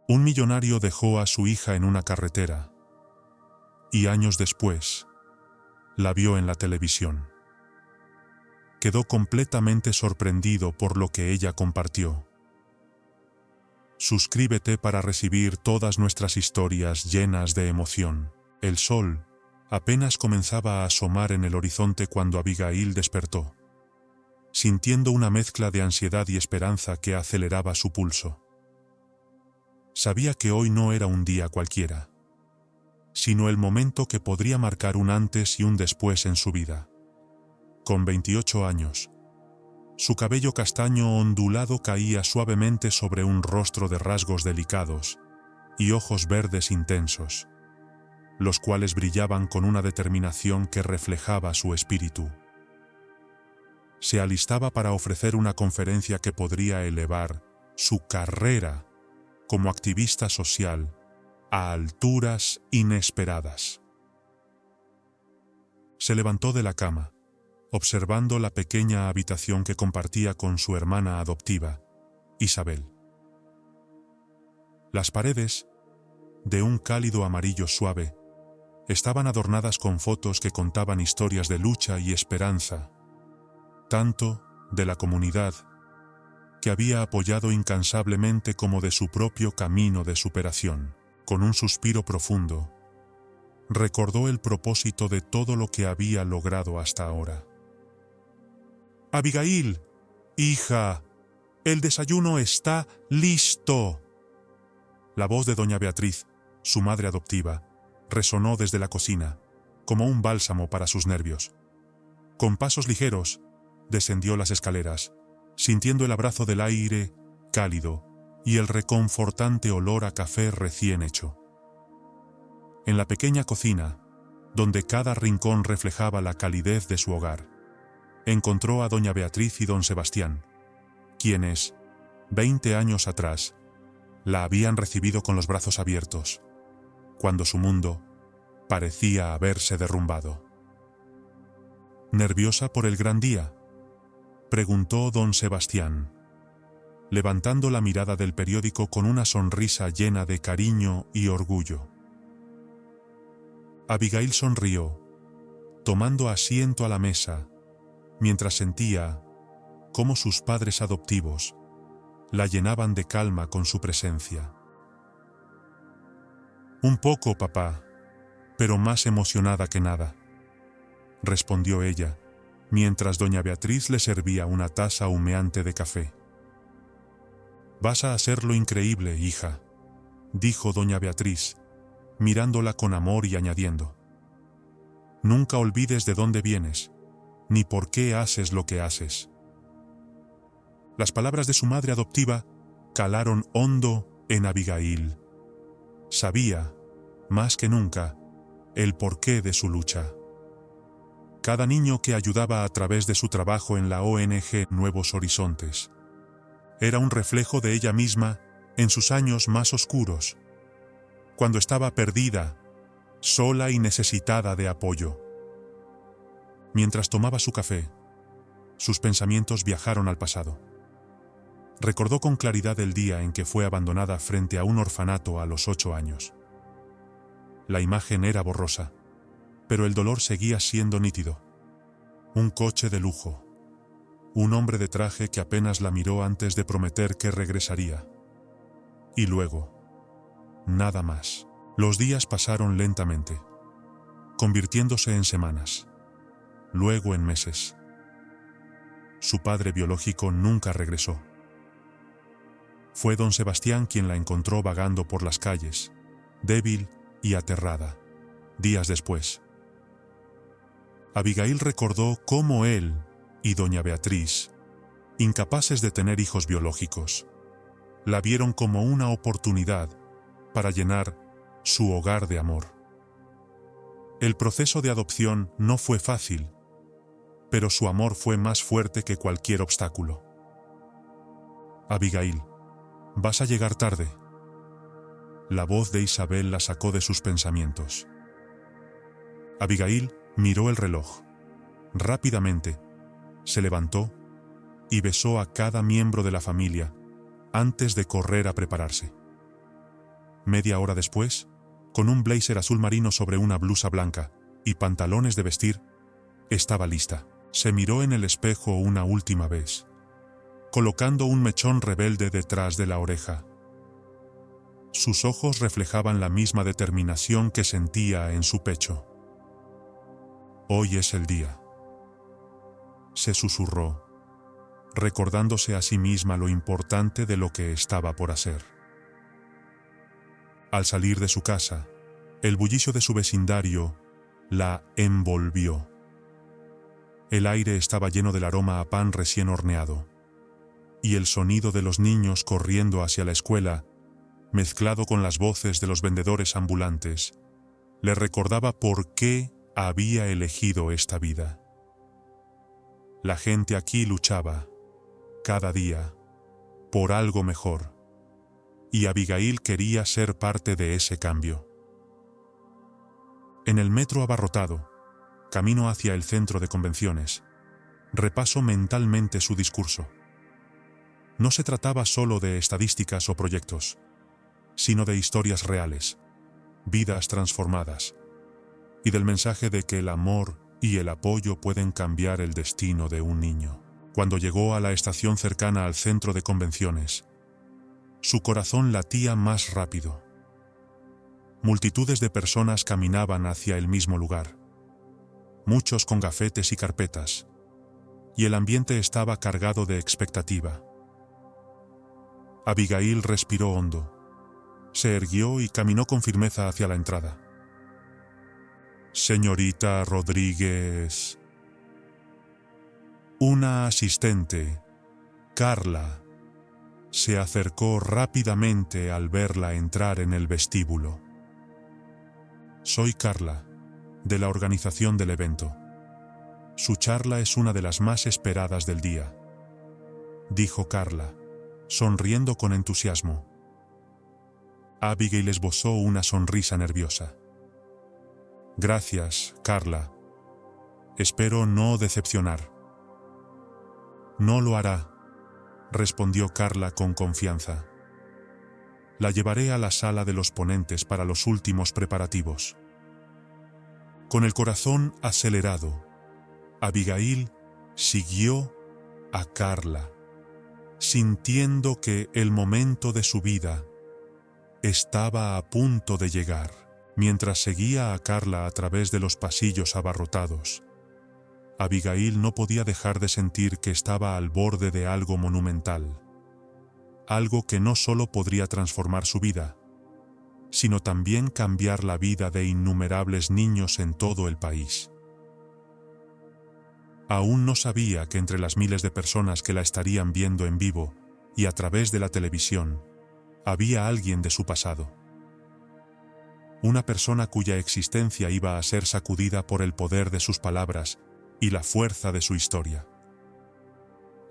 Un millonario dejó a su hija en una carretera y años después la vio en la televisión. Quedó completamente sorprendido por lo que ella compartió. Suscríbete para recibir todas nuestras historias llenas de emoción. El sol apenas comenzaba a asomar en el horizonte cuando Abigail despertó, sintiendo una mezcla de ansiedad y esperanza que aceleraba su pulso. Sabía que hoy no era un día cualquiera, sino el momento que podría marcar un antes y un después en su vida. Con 28 años, su cabello castaño ondulado caía suavemente sobre un rostro de rasgos delicados y ojos verdes intensos, los cuales brillaban con una determinación que reflejaba su espíritu. Se alistaba para ofrecer una conferencia que podría elevar su carrera como activista social a alturas inesperadas. Se levantó de la cama, observando la pequeña habitación que compartía con su hermana adoptiva, Isabel. Las paredes, de un cálido amarillo suave, estaban adornadas con fotos que contaban historias de lucha y esperanza, tanto de la comunidad que había apoyado incansablemente como de su propio camino de superación. Con un suspiro profundo, recordó el propósito de todo lo que había logrado hasta ahora. «Abigail, hija, el desayuno está listo». La voz de doña Beatriz, su madre adoptiva, resonó desde la cocina, como un bálsamo para sus nervios. Con pasos ligeros, descendió las escaleras, sintiendo el abrazo del aire cálido y el reconfortante olor a café recién hecho. En la pequeña cocina, donde cada rincón reflejaba la calidez de su hogar, encontró a doña Beatriz y don Sebastián, quienes, 20 años atrás, la habían recibido con los brazos abiertos, cuando su mundo parecía haberse derrumbado. ¿Nerviosa por el gran día?, preguntó don Sebastián, levantando la mirada del periódico con una sonrisa llena de cariño y orgullo. Abigail sonrió, tomando asiento a la mesa, mientras sentía cómo sus padres adoptivos la llenaban de calma con su presencia. «Un poco, papá, pero más emocionada que nada», respondió ella, mientras doña Beatriz le servía una taza humeante de café. «Vas a hacerlo increíble, hija», dijo doña Beatriz, mirándola con amor y añadiendo: «Nunca olvides de dónde vienes, ni por qué haces lo que haces». Las palabras de su madre adoptiva calaron hondo en Abigail. Sabía, más que nunca, el porqué de su lucha. Cada niño que ayudaba a través de su trabajo en la ONG Nuevos Horizontes era un reflejo de ella misma en sus años más oscuros, cuando estaba perdida, sola y necesitada de apoyo. Mientras tomaba su café, sus pensamientos viajaron al pasado. Recordó con claridad el día en que fue abandonada frente a un orfanato a los 8 años. La imagen era borrosa, pero el dolor seguía siendo nítido. Un coche de lujo, un hombre de traje que apenas la miró antes de prometer que regresaría. Y luego, nada más. Los días pasaron lentamente, convirtiéndose en semanas, luego en meses. Su padre biológico nunca regresó. Fue don Sebastián quien la encontró vagando por las calles, débil y aterrada, días después. Abigail recordó cómo él y doña Beatriz, incapaces de tener hijos biológicos, la vieron como una oportunidad para llenar su hogar de amor. El proceso de adopción no fue fácil, pero su amor fue más fuerte que cualquier obstáculo. «Abigail, vas a llegar tarde». La voz de Isabel la sacó de sus pensamientos. Abigail miró el reloj. Rápidamente, se levantó y besó a cada miembro de la familia antes de correr a prepararse. Media hora después, con un blazer azul marino sobre una blusa blanca y pantalones de vestir, estaba lista. Se miró en el espejo una última vez, colocando un mechón rebelde detrás de la oreja. Sus ojos reflejaban la misma determinación que sentía en su pecho. «Hoy es el día», se susurró, recordándose a sí misma lo importante de lo que estaba por hacer. Al salir de su casa, el bullicio de su vecindario la envolvió. El aire estaba lleno del aroma a pan recién horneado, y el sonido de los niños corriendo hacia la escuela, mezclado con las voces de los vendedores ambulantes, le recordaba por qué había elegido esta vida. La gente aquí luchaba, cada día, por algo mejor, y Abigail quería ser parte de ese cambio. En el metro abarrotado, camino hacia el centro de convenciones, repasó mentalmente su discurso. No se trataba solo de estadísticas o proyectos, sino de historias reales, vidas transformadas, y del mensaje de que el amor y el apoyo pueden cambiar el destino de un niño. Cuando llegó a la estación cercana al centro de convenciones, su corazón latía más rápido. Multitudes de personas caminaban hacia el mismo lugar, muchos con gafetes y carpetas, y el ambiente estaba cargado de expectativa. Abigail respiró hondo, se irguió y caminó con firmeza hacia la entrada. «Señorita Rodríguez». Una asistente, Carla, se acercó rápidamente al verla entrar en el vestíbulo. «Soy Carla, de la organización del evento. Su charla es una de las más esperadas del día», dijo Carla, sonriendo con entusiasmo. Abigail esbozó una sonrisa nerviosa. «Gracias, Carla. Espero no decepcionar». «No lo hará», respondió Carla con confianza. «La llevaré a la sala de los ponentes para los últimos preparativos». Con el corazón acelerado, Abigail siguió a Carla, sintiendo que el momento de su vida estaba a punto de llegar. Mientras seguía a Carla a través de los pasillos abarrotados, Abigail no podía dejar de sentir que estaba al borde de algo monumental, algo que no solo podría transformar su vida, sino también cambiar la vida de innumerables niños en todo el país. Aún no sabía que entre las miles de personas que la estarían viendo en vivo y a través de la televisión, había alguien de su pasado. Una persona cuya existencia iba a ser sacudida por el poder de sus palabras y la fuerza de su historia.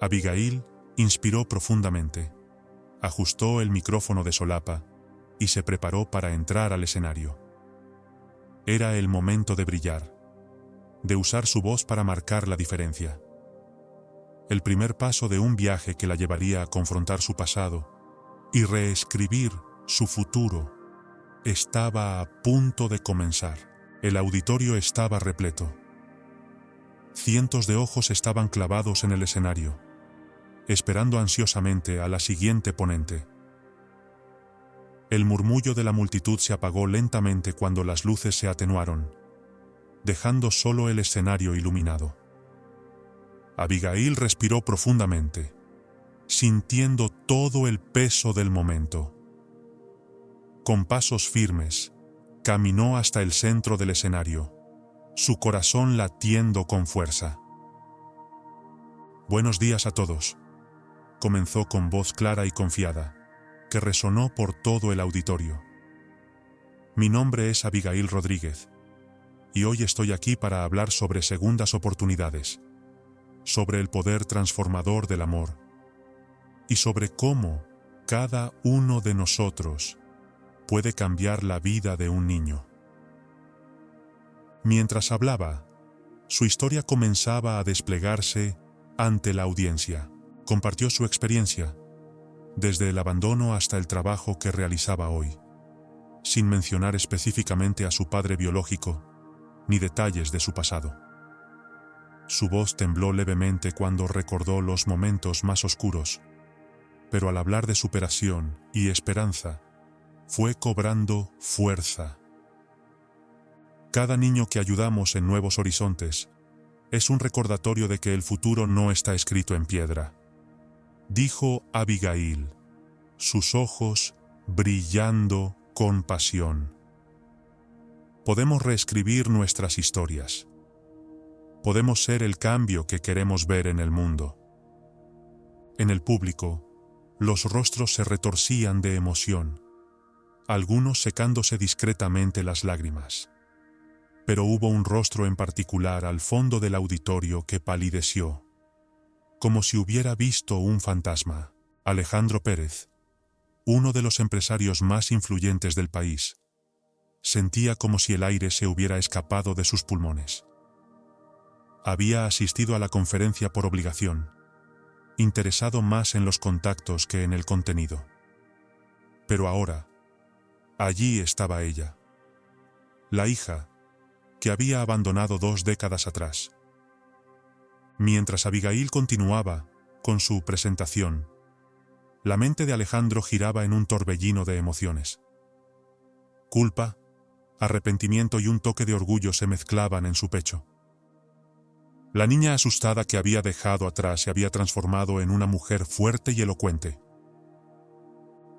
Abigail inspiró profundamente, ajustó el micrófono de solapa y se preparó para entrar al escenario. Era el momento de brillar, de usar su voz para marcar la diferencia. El primer paso de un viaje que la llevaría a confrontar su pasado y reescribir su futuro estaba a punto de comenzar. El auditorio estaba repleto. Cientos de ojos estaban clavados en el escenario, esperando ansiosamente a la siguiente ponente. El murmullo de la multitud se apagó lentamente cuando las luces se atenuaron, dejando solo el escenario iluminado. Abigail respiró profundamente, sintiendo todo el peso del momento. Con pasos firmes, caminó hasta el centro del escenario, su corazón latiendo con fuerza. «Buenos días a todos», comenzó con voz clara y confiada, que resonó por todo el auditorio. «Mi nombre es Abigail Rodríguez, y hoy estoy aquí para hablar sobre segundas oportunidades, sobre el poder transformador del amor, y sobre cómo cada uno de nosotros puede cambiar la vida de un niño». Mientras hablaba, su historia comenzaba a desplegarse ante la audiencia. Compartió su experiencia, desde el abandono hasta el trabajo que realizaba hoy, sin mencionar específicamente a su padre biológico, ni detalles de su pasado. Su voz tembló levemente cuando recordó los momentos más oscuros, pero al hablar de superación y esperanza, fue cobrando fuerza. Cada niño que ayudamos en Nuevos Horizontes es un recordatorio de que el futuro no está escrito en piedra, dijo Abigail, sus ojos brillando con pasión. Podemos reescribir nuestras historias. Podemos ser el cambio que queremos ver en el mundo. En el público, los rostros se retorcían de emoción, algunos secándose discretamente las lágrimas. Pero hubo un rostro en particular al fondo del auditorio que palideció, como si hubiera visto un fantasma. Alejandro Pérez, uno de los empresarios más influyentes del país, sentía como si el aire se hubiera escapado de sus pulmones. Había asistido a la conferencia por obligación, interesado más en los contactos que en el contenido. Pero ahora, allí estaba ella, la hija que había abandonado 2 décadas atrás. Mientras Abigail continuaba con su presentación, la mente de Alejandro giraba en un torbellino de emociones. Culpa, arrepentimiento y un toque de orgullo se mezclaban en su pecho. La niña asustada que había dejado atrás se había transformado en una mujer fuerte y elocuente.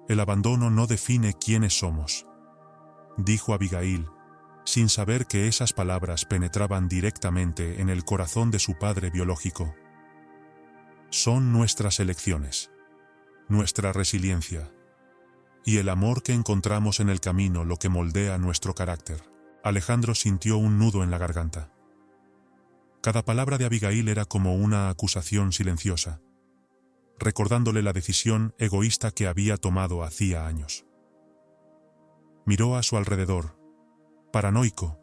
El abandono no define quiénes somos, dijo Abigail, sin saber que esas palabras penetraban directamente en el corazón de su padre biológico. Son nuestras elecciones, nuestra resiliencia, y el amor que encontramos en el camino lo que moldea nuestro carácter. Alejandro sintió un nudo en la garganta. Cada palabra de Abigail era como una acusación silenciosa, recordándole la decisión egoísta que había tomado hacía años. Miró a su alrededor, paranoico,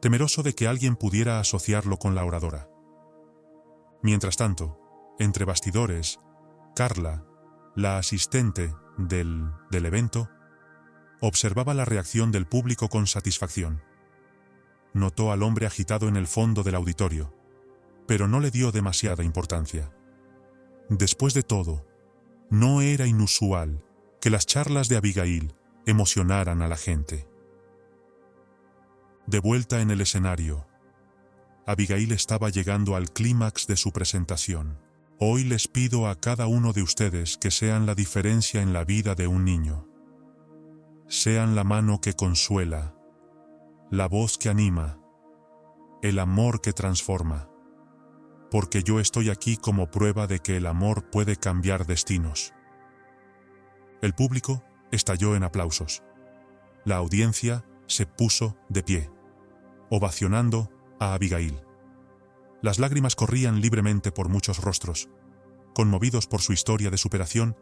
temeroso de que alguien pudiera asociarlo con la oradora. Mientras tanto, entre bastidores, Carla, la asistente del evento, observaba la reacción del público con satisfacción. Notó al hombre agitado en el fondo del auditorio, pero no le dio demasiada importancia. Después de todo, no era inusual que las charlas de Abigail emocionaran a la gente. De vuelta en el escenario, Abigail estaba llegando al clímax de su presentación. Hoy les pido a cada uno de ustedes que sean la diferencia en la vida de un niño. Sean la mano que consuela, la voz que anima, el amor que transforma. Porque yo estoy aquí como prueba de que el amor puede cambiar destinos. El público estalló en aplausos. La audiencia se puso de pie, ovacionando a Abigail. Las lágrimas corrían libremente por muchos rostros, conmovidos por su historia de superación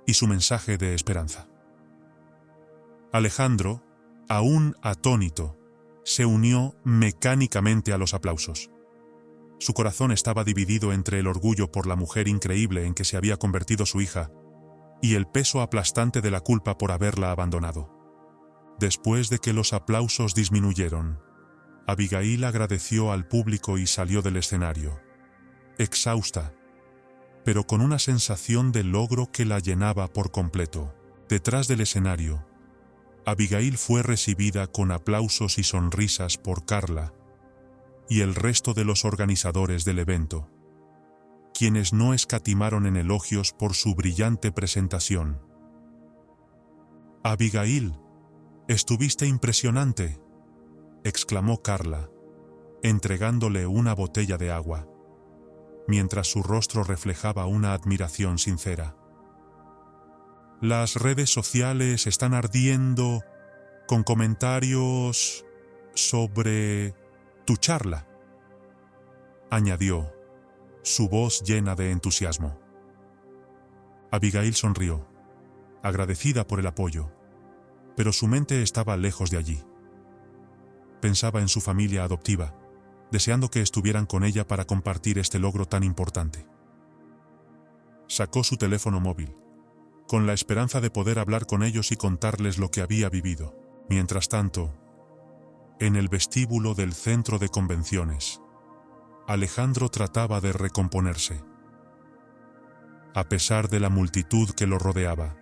y su mensaje de esperanza. Alejandro, aún atónito, se unió mecánicamente a los aplausos. Su corazón estaba dividido entre el orgullo por la mujer increíble en que se había convertido su hija y el peso aplastante de la culpa por haberla abandonado. Después de que los aplausos disminuyeron, Abigail agradeció al público y salió del escenario, exhausta, pero con una sensación de logro que la llenaba por completo. Detrás del escenario, Abigail fue recibida con aplausos y sonrisas por Carla y el resto de los organizadores del evento, quienes no escatimaron en elogios por su brillante presentación. «Abigail, estuviste impresionante», exclamó Carla, entregándole una botella de agua, mientras su rostro reflejaba una admiración sincera. «Las redes sociales están ardiendo con comentarios sobre tu charla», añadió, su voz llena de entusiasmo. Abigail sonrió, agradecida por el apoyo, pero su mente estaba lejos de allí. Pensaba en su familia adoptiva, deseando que estuvieran con ella para compartir este logro tan importante. Sacó su teléfono móvil, con la esperanza de poder hablar con ellos y contarles lo que había vivido. Mientras tanto, en el vestíbulo del centro de convenciones, Alejandro trataba de recomponerse. A pesar de la multitud que lo rodeaba,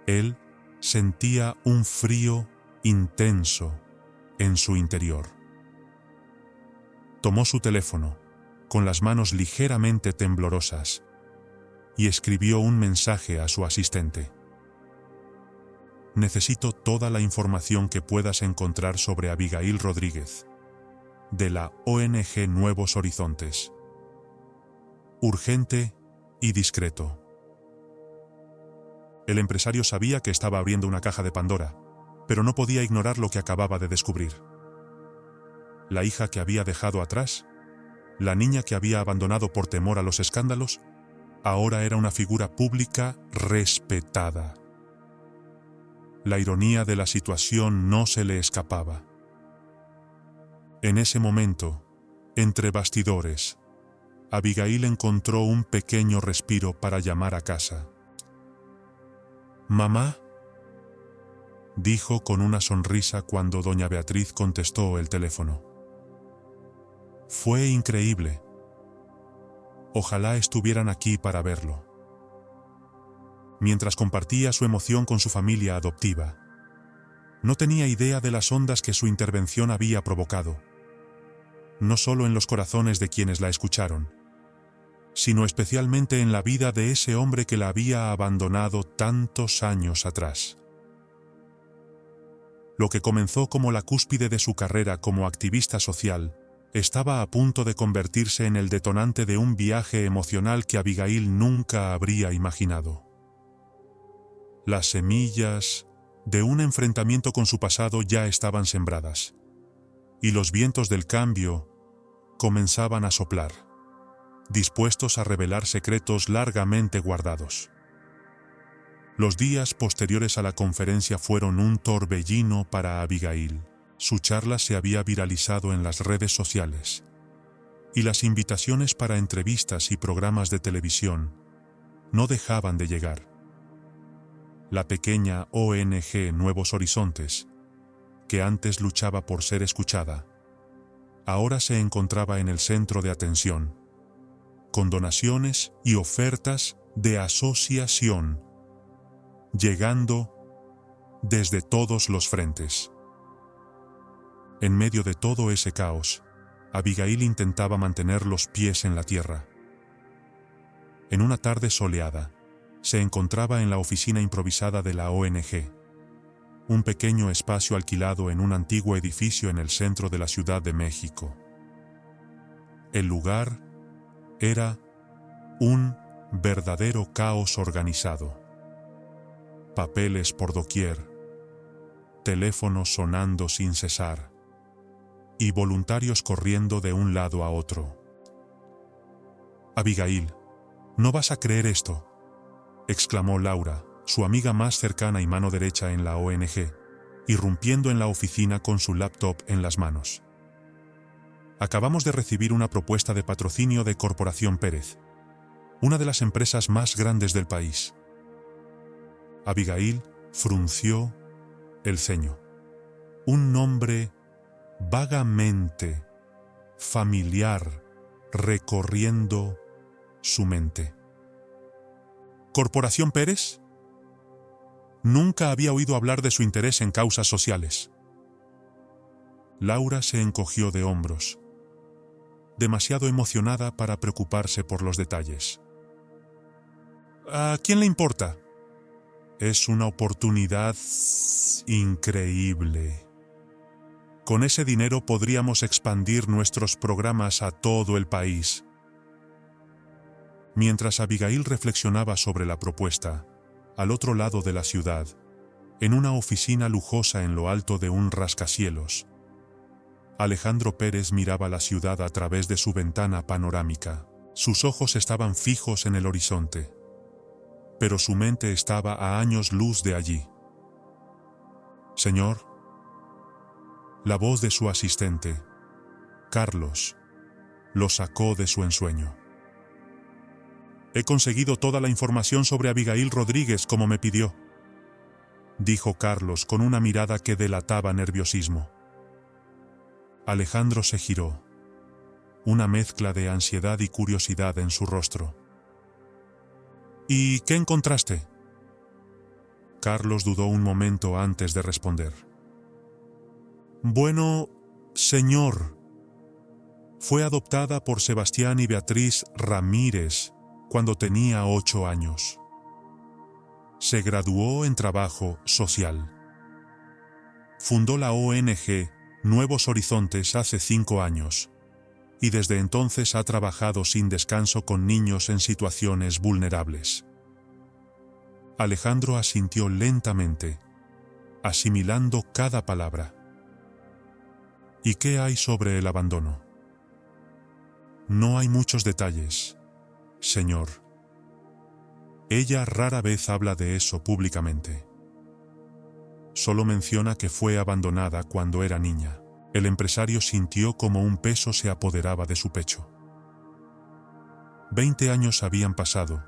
él sentía un frío intenso en su interior. Tomó su teléfono, con las manos ligeramente temblorosas, y escribió un mensaje a su asistente. Necesito toda la información que puedas encontrar sobre Abigail Rodríguez, de la ONG Nuevos Horizontes. Urgente y discreto. El empresario sabía que estaba abriendo una caja de Pandora, pero no podía ignorar lo que acababa de descubrir. La hija que había dejado atrás, la niña que había abandonado por temor a los escándalos, ahora era una figura pública respetada. La ironía de la situación no se le escapaba. En ese momento, entre bastidores, Abigail encontró un pequeño respiro para llamar a casa. «Mamá», dijo con una sonrisa cuando doña Beatriz contestó el teléfono. «Fue increíble. Ojalá estuvieran aquí para verlo». Mientras compartía su emoción con su familia adoptiva, no tenía idea de las ondas que su intervención había provocado, no solo en los corazones de quienes la escucharon, sino especialmente en la vida de ese hombre que la había abandonado tantos años atrás. Lo que comenzó como la cúspide de su carrera como activista social, estaba a punto de convertirse en el detonante de un viaje emocional que Abigail nunca habría imaginado. Las semillas de un enfrentamiento con su pasado ya estaban sembradas, y los vientos del cambio comenzaban a soplar, dispuestos a revelar secretos largamente guardados. Los días posteriores a la conferencia fueron un torbellino para Abigail. Su charla se había viralizado en las redes sociales, y las invitaciones para entrevistas y programas de televisión no dejaban de llegar. La pequeña ONG Nuevos Horizontes, que antes luchaba por ser escuchada, ahora se encontraba en el centro de atención, con donaciones y ofertas de asociación, llegando desde todos los frentes. En medio de todo ese caos, Abigail intentaba mantener los pies en la tierra. En una tarde soleada, se encontraba en la oficina improvisada de la ONG, un pequeño espacio alquilado en un antiguo edificio en el centro de la Ciudad de México. El lugar era un verdadero caos organizado. Papeles por doquier, teléfonos sonando sin cesar, y voluntarios corriendo de un lado a otro. «Abigail, no vas a creer esto», exclamó Laura, su amiga más cercana y mano derecha en la ONG, irrumpiendo en la oficina con su laptop en las manos. «Acabamos de recibir una propuesta de patrocinio de Corporación Pérez, una de las empresas más grandes del país». Abigail frunció el ceño. Un nombre vagamente familiar recorriendo su mente. ¿Corporación Pérez? Nunca había oído hablar de su interés en causas sociales. Laura se encogió de hombros, demasiado emocionada para preocuparse por los detalles. ¿A quién le importa? Es una oportunidad increíble. Con ese dinero podríamos expandir nuestros programas a todo el país. Mientras Abigail reflexionaba sobre la propuesta, al otro lado de la ciudad, en una oficina lujosa en lo alto de un rascacielos, Alejandro Pérez miraba la ciudad a través de su ventana panorámica. Sus ojos estaban fijos en el horizonte, pero su mente estaba a años luz de allí. «Señor», la voz de su asistente, Carlos, lo sacó de su ensueño. «He conseguido toda la información sobre Abigail Rodríguez como me pidió». dijo Carlos con una mirada que delataba nerviosismo. Alejandro se giró, una mezcla de ansiedad y curiosidad en su rostro. ¿Y qué encontraste? Carlos dudó un momento antes de responder. Bueno, señor, fue adoptada por Sebastián y Beatriz Ramírez cuando tenía 8 años. Se graduó en trabajo social. Fundó la ONG Nuevos Horizontes hace 5 años, y desde entonces ha trabajado sin descanso con niños en situaciones vulnerables. Alejandro asintió lentamente, asimilando cada palabra. ¿Y qué hay sobre el abandono? No hay muchos detalles, señor. Ella rara vez habla de eso públicamente. Solo menciona que fue abandonada cuando era niña. El empresario sintió como un peso se apoderaba de su pecho. 20 años habían pasado,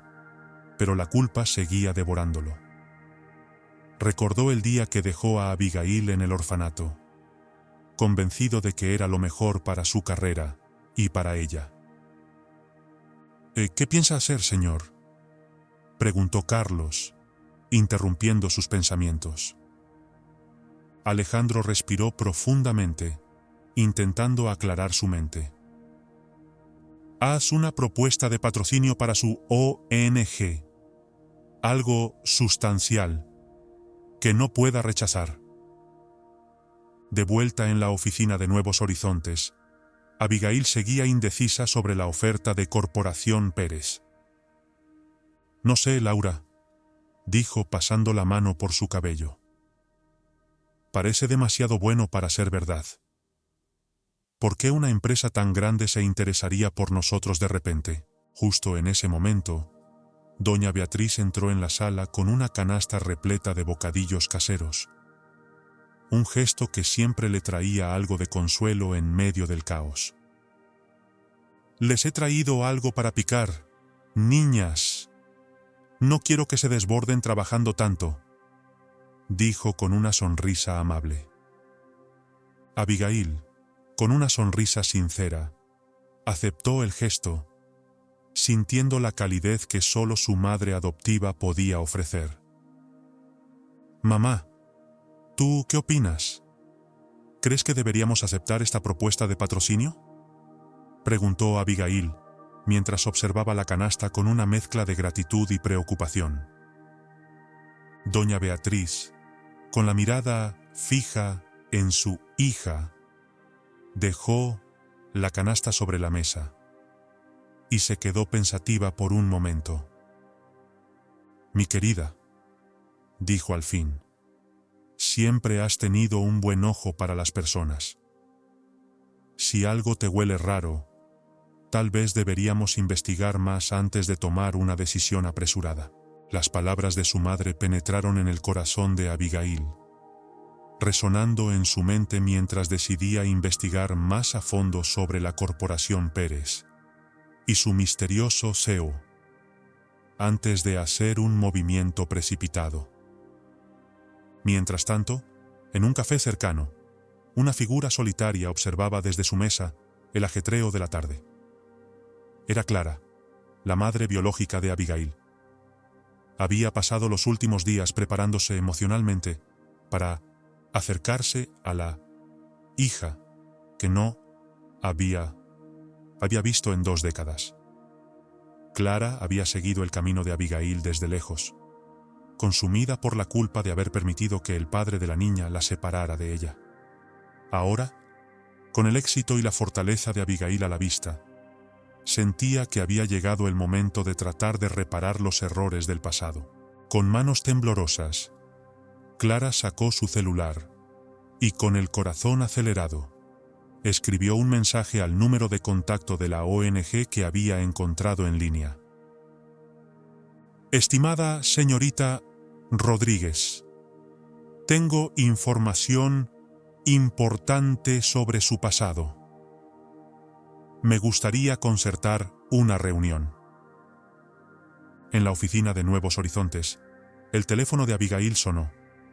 pero la culpa seguía devorándolo. Recordó el día que dejó a Abigail en el orfanato, convencido de que era lo mejor para su carrera y para ella. ¿Qué piensa hacer, señor?, preguntó Carlos, interrumpiendo sus pensamientos. Alejandro respiró profundamente, intentando aclarar su mente. Haz una propuesta de patrocinio para su ONG, algo sustancial, que no pueda rechazar. De vuelta en la oficina de Nuevos Horizontes, Abigail seguía indecisa sobre la oferta de Corporación Pérez. No sé, Laura, dijo pasando la mano por su cabello. Parece demasiado bueno para ser verdad. ¿Por qué una empresa tan grande se interesaría por nosotros de repente? Justo en ese momento, doña Beatriz entró en la sala con una canasta repleta de bocadillos caseros. Un gesto que siempre le traía algo de consuelo en medio del caos. Les he traído algo para picar, niñas. No quiero que se desborden trabajando tanto, dijo con una sonrisa amable. Abigail, con una sonrisa sincera, aceptó el gesto, sintiendo la calidez que solo su madre adoptiva podía ofrecer. Mamá, ¿tú qué opinas? ¿Crees que deberíamos aceptar esta propuesta de patrocinio?, preguntó Abigail, mientras observaba la canasta con una mezcla de gratitud y preocupación. Doña Beatriz, con la mirada fija en su hija, dejó la canasta sobre la mesa y se quedó pensativa por un momento. Mi querida, dijo al fin, siempre has tenido un buen ojo para las personas. Si algo te huele raro, tal vez deberíamos investigar más antes de tomar una decisión apresurada. Las palabras de su madre penetraron en el corazón de Abigail, resonando en su mente mientras decidía investigar más a fondo sobre la Corporación Pérez y su misterioso CEO, antes de hacer un movimiento precipitado. Mientras tanto, en un café cercano, una figura solitaria observaba desde su mesa el ajetreo de la tarde. Era Clara, la madre biológica de Abigail. Había pasado los últimos días preparándose emocionalmente para acercarse a la hija que no había visto en 2 décadas. Clara había seguido el camino de Abigail desde lejos, consumida por la culpa de haber permitido que el padre de la niña la separara de ella. Ahora, con el éxito y la fortaleza de Abigail a la vista, sentía que había llegado el momento de tratar de reparar los errores del pasado. Con manos temblorosas, Clara sacó su celular y, con el corazón acelerado, escribió un mensaje al número de contacto de la ONG que había encontrado en línea. Estimada señorita Rodríguez, tengo información importante sobre su pasado. Me gustaría concertar una reunión. En la oficina de Nuevos Horizontes, el teléfono de Abigail sonó,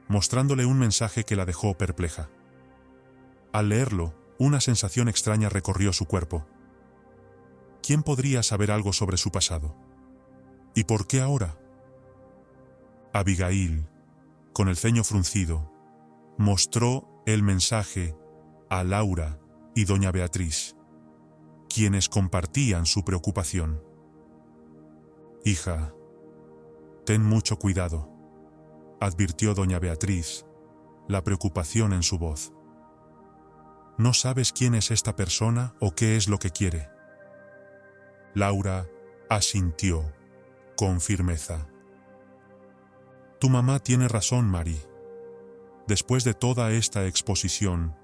mostrándole un mensaje que la dejó perpleja. Al leerlo, una sensación extraña recorrió su cuerpo. ¿Quién podría saber algo sobre su pasado? ¿Y por qué ahora? Abigail, con el ceño fruncido, mostró el mensaje a Laura y doña Beatriz, quienes compartían su preocupación. «Hija, ten mucho cuidado», advirtió doña Beatriz, la preocupación en su voz. «No sabes quién es esta persona o qué es lo que quiere». Laura asintió con firmeza. «Tu mamá tiene razón, Mary. Después de toda esta exposición,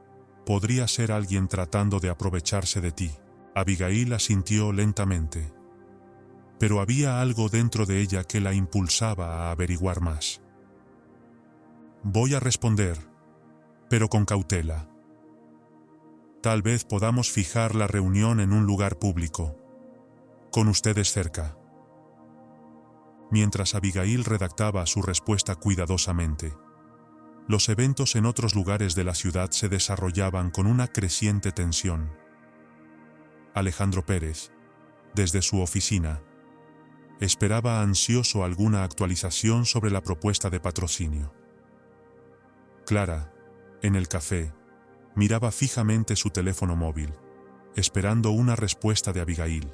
podría ser alguien tratando de aprovecharse de ti». Abigail asintió lentamente, pero había algo dentro de ella que la impulsaba a averiguar más. «Voy a responder, pero con cautela. Tal vez podamos fijar la reunión en un lugar público, con ustedes cerca». Mientras Abigail redactaba su respuesta cuidadosamente, los eventos en otros lugares de la ciudad se desarrollaban con una creciente tensión. Alejandro Pérez, desde su oficina, esperaba ansioso alguna actualización sobre la propuesta de patrocinio. Clara, en el café, miraba fijamente su teléfono móvil, esperando una respuesta de Abigail.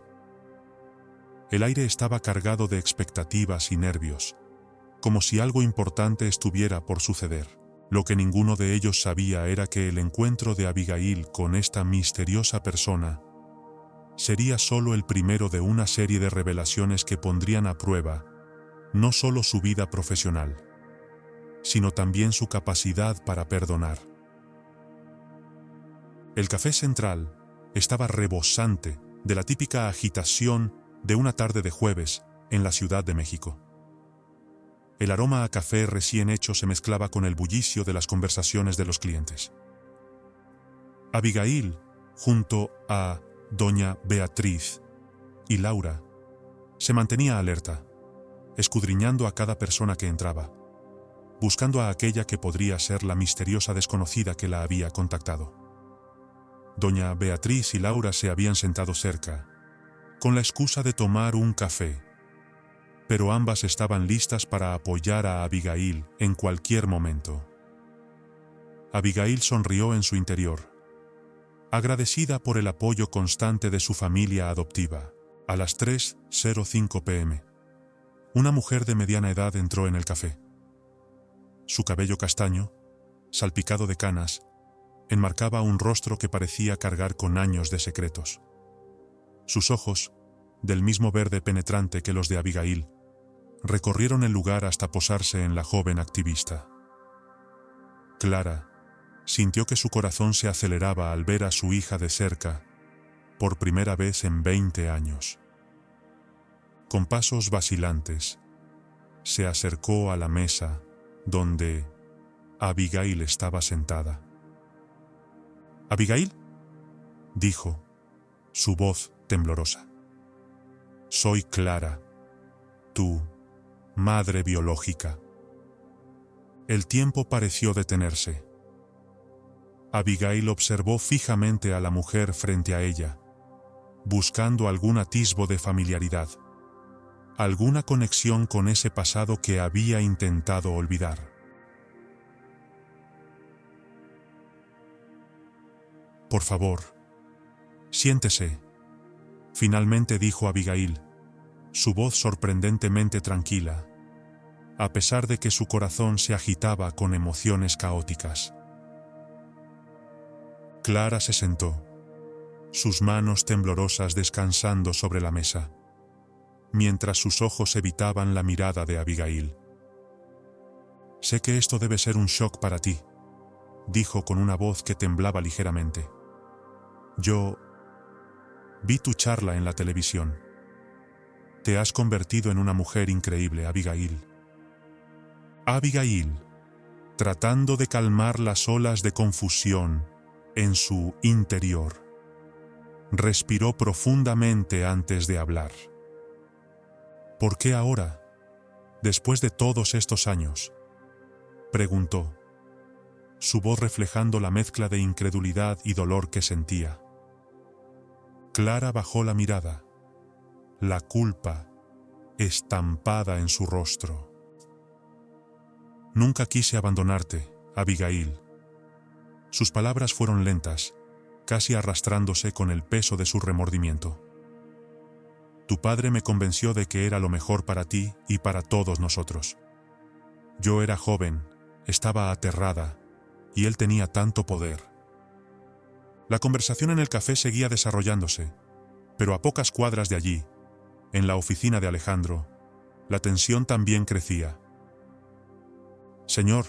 El aire estaba cargado de expectativas y nervios, como si algo importante estuviera por suceder. Lo que ninguno de ellos sabía era que el encuentro de Abigail con esta misteriosa persona sería solo el primero de una serie de revelaciones que pondrían a prueba no solo su vida profesional, sino también su capacidad para perdonar. El café central estaba rebosante de la típica agitación de una tarde de jueves en la Ciudad de México. El aroma a café recién hecho se mezclaba con el bullicio de las conversaciones de los clientes. Abigail, junto a doña Beatriz y Laura, se mantenía alerta, escudriñando a cada persona que entraba, buscando a aquella que podría ser la misteriosa desconocida que la había contactado. Doña Beatriz y Laura se habían sentado cerca, con la excusa de tomar un café, pero ambas estaban listas para apoyar a Abigail en cualquier momento. Abigail sonrió en su interior, agradecida por el apoyo constante de su familia adoptiva. A las 3:05 p.m., una mujer de mediana edad entró en el café. Su cabello castaño, salpicado de canas, enmarcaba un rostro que parecía cargar con años de secretos. Sus ojos, del mismo verde penetrante que los de Abigail, recorrieron el lugar hasta posarse en la joven activista. Clara sintió que su corazón se aceleraba al ver a su hija de cerca, por primera vez en 20 años. Con pasos vacilantes, se acercó a la mesa donde Abigail estaba sentada. «¿Abigail?», dijo, su voz temblorosa. «Soy Clara, tu madre biológica». El tiempo pareció detenerse. Abigail observó fijamente a la mujer frente a ella, buscando algún atisbo de familiaridad, alguna conexión con ese pasado que había intentado olvidar. «Por favor, siéntese», finalmente dijo Abigail, su voz sorprendentemente tranquila, a pesar de que su corazón se agitaba con emociones caóticas. Clara se sentó, sus manos temblorosas descansando sobre la mesa, mientras sus ojos evitaban la mirada de Abigail. «Sé que esto debe ser un shock para ti», dijo con una voz que temblaba ligeramente. «Yo vi tu charla en la televisión. Te has convertido en una mujer increíble, Abigail». Abigail, tratando de calmar las olas de confusión en su interior, respiró profundamente antes de hablar. «¿Por qué ahora, después de todos estos años?», preguntó, su voz reflejando la mezcla de incredulidad y dolor que sentía. Clara bajó la mirada, la culpa estampada en su rostro. Nunca quise abandonarte, Abigail. Sus palabras fueron lentas, casi arrastrándose con el peso de su remordimiento. Tu padre me convenció de que era lo mejor para ti y para todos nosotros. Yo era joven, estaba aterrada, y él tenía tanto poder. La conversación en el café seguía desarrollándose, pero a pocas cuadras de allí, en la oficina de Alejandro, la tensión también crecía. Señor,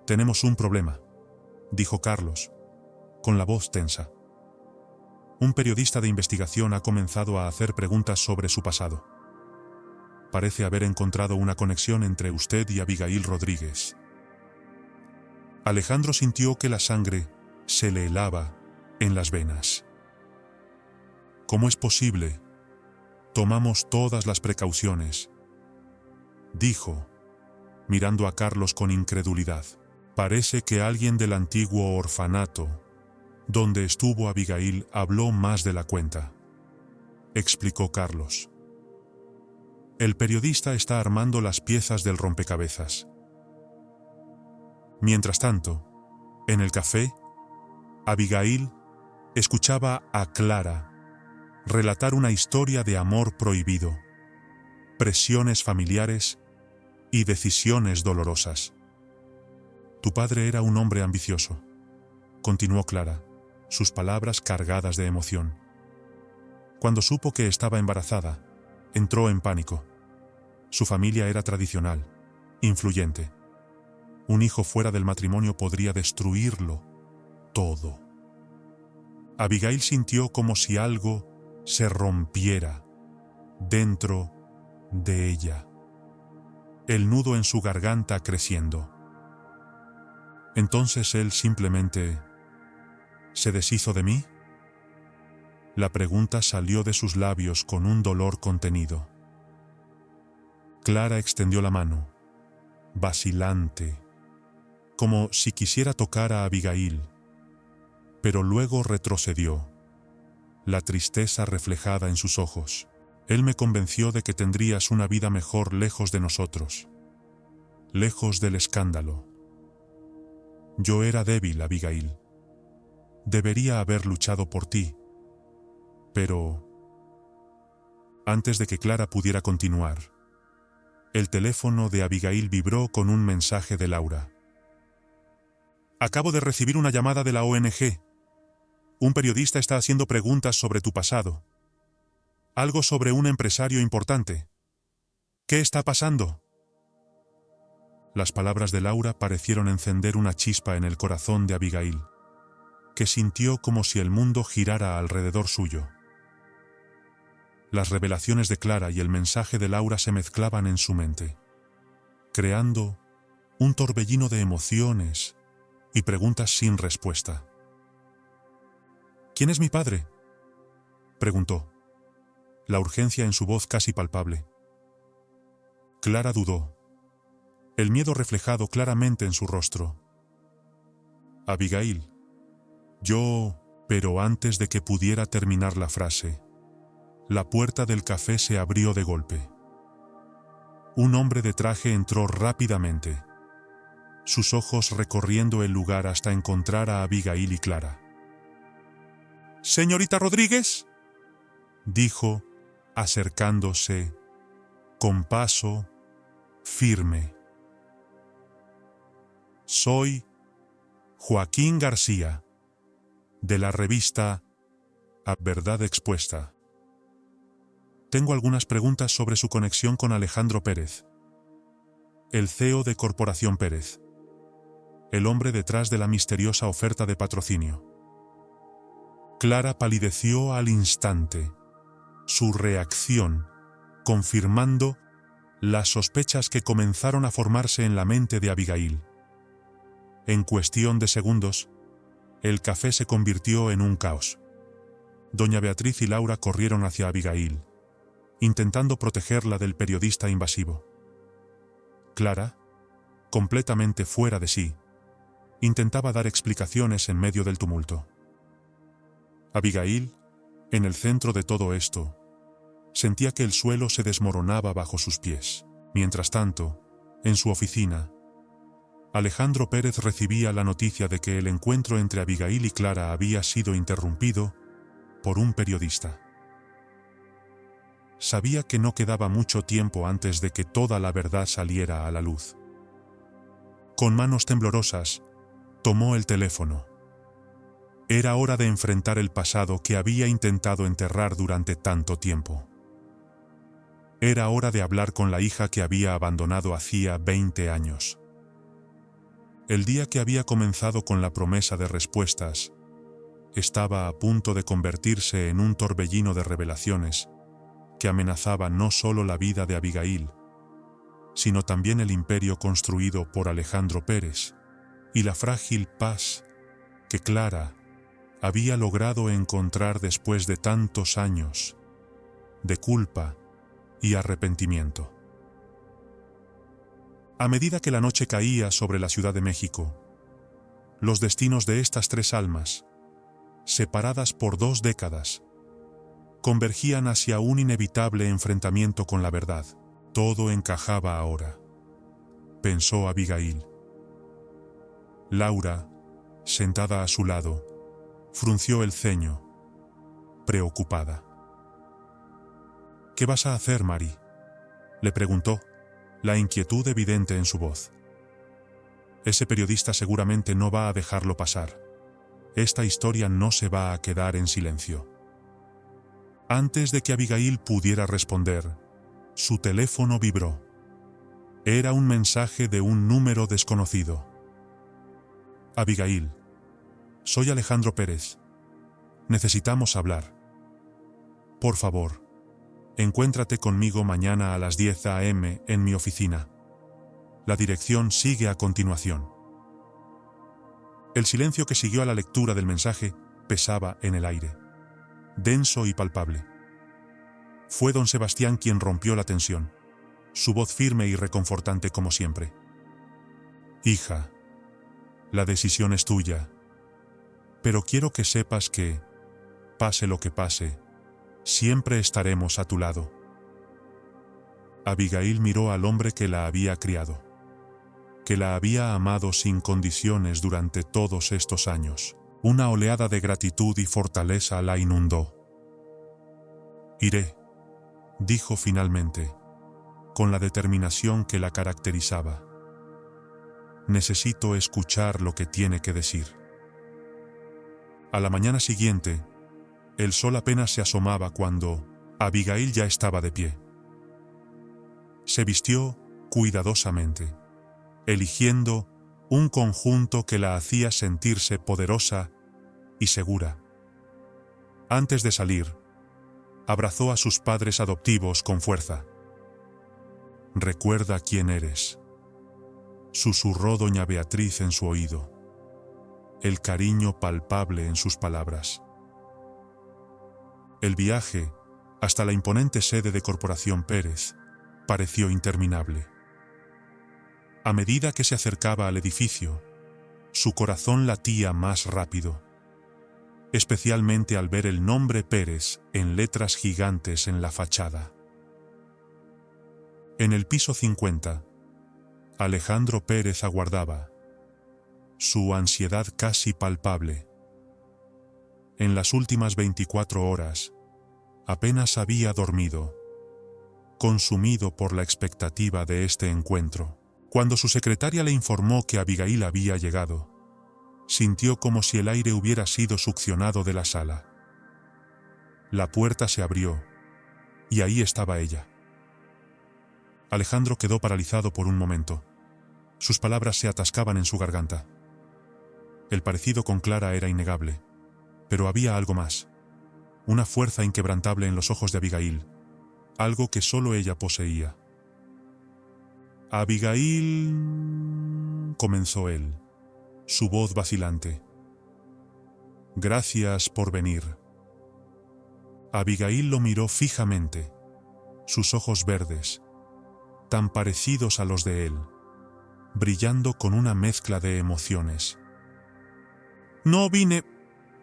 tenemos un problema, dijo Carlos, con la voz tensa. Un periodista de investigación ha comenzado a hacer preguntas sobre su pasado. Parece haber encontrado una conexión entre usted y Abigail Rodríguez. Alejandro sintió que la sangre se le helaba en las venas. ¿Cómo es posible? Tomamos todas las precauciones, dijo, mirando a Carlos con incredulidad. Parece que alguien del antiguo orfanato, donde estuvo Abigail, habló más de la cuenta, explicó Carlos. El periodista está armando las piezas del rompecabezas. Mientras tanto, en el café, Abigail escuchaba a Clara relatar una historia de amor prohibido, presiones familiares y decisiones dolorosas. Tu padre era un hombre ambicioso, continuó Clara, sus palabras cargadas de emoción. Cuando supo que estaba embarazada, entró en pánico. Su familia era tradicional, influyente. Un hijo fuera del matrimonio podría destruirlo todo. Abigail sintió como si algo se rompiera dentro de ella, el nudo en su garganta creciendo. ¿Entonces él simplemente se deshizo de mí? La pregunta salió de sus labios con un dolor contenido. Clara extendió la mano, vacilante, como si quisiera tocar a Abigail, pero luego retrocedió, la tristeza reflejada en sus ojos. Él me convenció de que tendrías una vida mejor lejos de nosotros, lejos del escándalo. Yo era débil, Abigail. Debería haber luchado por ti. Pero... Antes de que Clara pudiera continuar, el teléfono de Abigail vibró con un mensaje de Laura. Acabo de recibir una llamada de la ONG. Un periodista está haciendo preguntas sobre tu pasado. Algo sobre un empresario importante. ¿Qué está pasando? Las palabras de Laura parecieron encender una chispa en el corazón de Abigail, que sintió como si el mundo girara alrededor suyo. Las revelaciones de Clara y el mensaje de Laura se mezclaban en su mente, creando un torbellino de emociones y preguntas sin respuesta. ¿Quién es mi padre?, preguntó, la urgencia en su voz casi palpable. Clara dudó, el miedo reflejado claramente en su rostro. Abigail, yo... Pero antes de que pudiera terminar la frase, la puerta del café se abrió de golpe. Un hombre de traje entró rápidamente, sus ojos recorriendo el lugar hasta encontrar a Abigail y Clara. «Señorita Rodríguez», dijo, acercándose con paso firme. «Soy Joaquín García, de la revista A Verdad Expuesta. Tengo algunas preguntas sobre su conexión con Alejandro Pérez, el CEO de Corporación Pérez, el hombre detrás de la misteriosa oferta de patrocinio». Clara palideció al instante, su reacción confirmando las sospechas que comenzaron a formarse en la mente de Abigail. En cuestión de segundos, el café se convirtió en un caos. Doña Beatriz y Laura corrieron hacia Abigail, intentando protegerla del periodista invasivo. «Clara, completamente fuera de sí, intentaba dar explicaciones en medio del tumulto. Abigail, en el centro de todo esto, sentía que el suelo se desmoronaba bajo sus pies. Mientras tanto, en su oficina, Alejandro Pérez recibía la noticia de que el encuentro entre Abigail y Clara había sido interrumpido por un periodista. Sabía que no quedaba mucho tiempo antes de que toda la verdad saliera a la luz. Con manos temblorosas, tomó el teléfono. Era hora de enfrentar el pasado que había intentado enterrar durante tanto tiempo. Era hora de hablar con la hija que había abandonado hacía 20 años. El día que había comenzado con la promesa de respuestas, estaba a punto de convertirse en un torbellino de revelaciones que amenazaba no solo la vida de Abigail, sino también el imperio construido por Alejandro Pérez y la frágil paz que Clara había logrado encontrar después de tantos años de culpa y arrepentimiento. A medida que la noche caía sobre la Ciudad de México, los destinos de estas tres almas, separadas por 2 décadas, convergían hacia un inevitable enfrentamiento con la verdad. Todo encajaba ahora, pensó Abigail. Laura, sentada a su lado, frunció el ceño, preocupada. ¿Qué vas a hacer, Mari?, le preguntó, la inquietud evidente en su voz. Ese periodista seguramente no va a dejarlo pasar. Esta historia no se va a quedar en silencio. Antes de que Abigail pudiera responder, su teléfono vibró. Era un mensaje de un número desconocido. Abigail, soy Alejandro Pérez. Necesitamos hablar. Por favor, encuéntrate conmigo mañana a las 10 a.m. en mi oficina. La dirección sigue a continuación. El silencio que siguió a la lectura del mensaje pesaba en el aire, denso y palpable. Fue don Sebastián quien rompió la tensión, su voz firme y reconfortante como siempre. Hija, la decisión es tuya, pero quiero que sepas que, pase lo que pase, siempre estaremos a tu lado. Abigail miró al hombre que la había criado, que la había amado sin condiciones durante todos estos años. Una oleada de gratitud y fortaleza la inundó. Iré, dijo finalmente, con la determinación que la caracterizaba. Necesito escuchar lo que tiene que decir. A la mañana siguiente, el sol apenas se asomaba cuando Abigail ya estaba de pie. Se vistió cuidadosamente, eligiendo un conjunto que la hacía sentirse poderosa y segura. Antes de salir, abrazó a sus padres adoptivos con fuerza. «Recuerda quién eres», susurró doña Beatriz en su oído, el cariño palpable en sus palabras. El viaje hasta la imponente sede de Corporación Pérez pareció interminable. A medida que se acercaba al edificio, su corazón latía más rápido, especialmente al ver el nombre Pérez en letras gigantes en la fachada. En el piso 50, Alejandro Pérez aguardaba, su ansiedad casi palpable. En las últimas 24 horas, apenas había dormido, consumido por la expectativa de este encuentro. Cuando su secretaria le informó que Abigail había llegado, sintió como si el aire hubiera sido succionado de la sala. La puerta se abrió, y ahí estaba ella. Alejandro quedó paralizado por un momento. Sus palabras se atascaban en su garganta. El parecido con Clara era innegable, pero había algo más. Una fuerza inquebrantable en los ojos de Abigail, algo que solo ella poseía. «Abigail», comenzó él, su voz vacilante. «Gracias por venir». Abigail lo miró fijamente, sus ojos verdes, tan parecidos a los de él, brillando con una mezcla de emociones. «No vine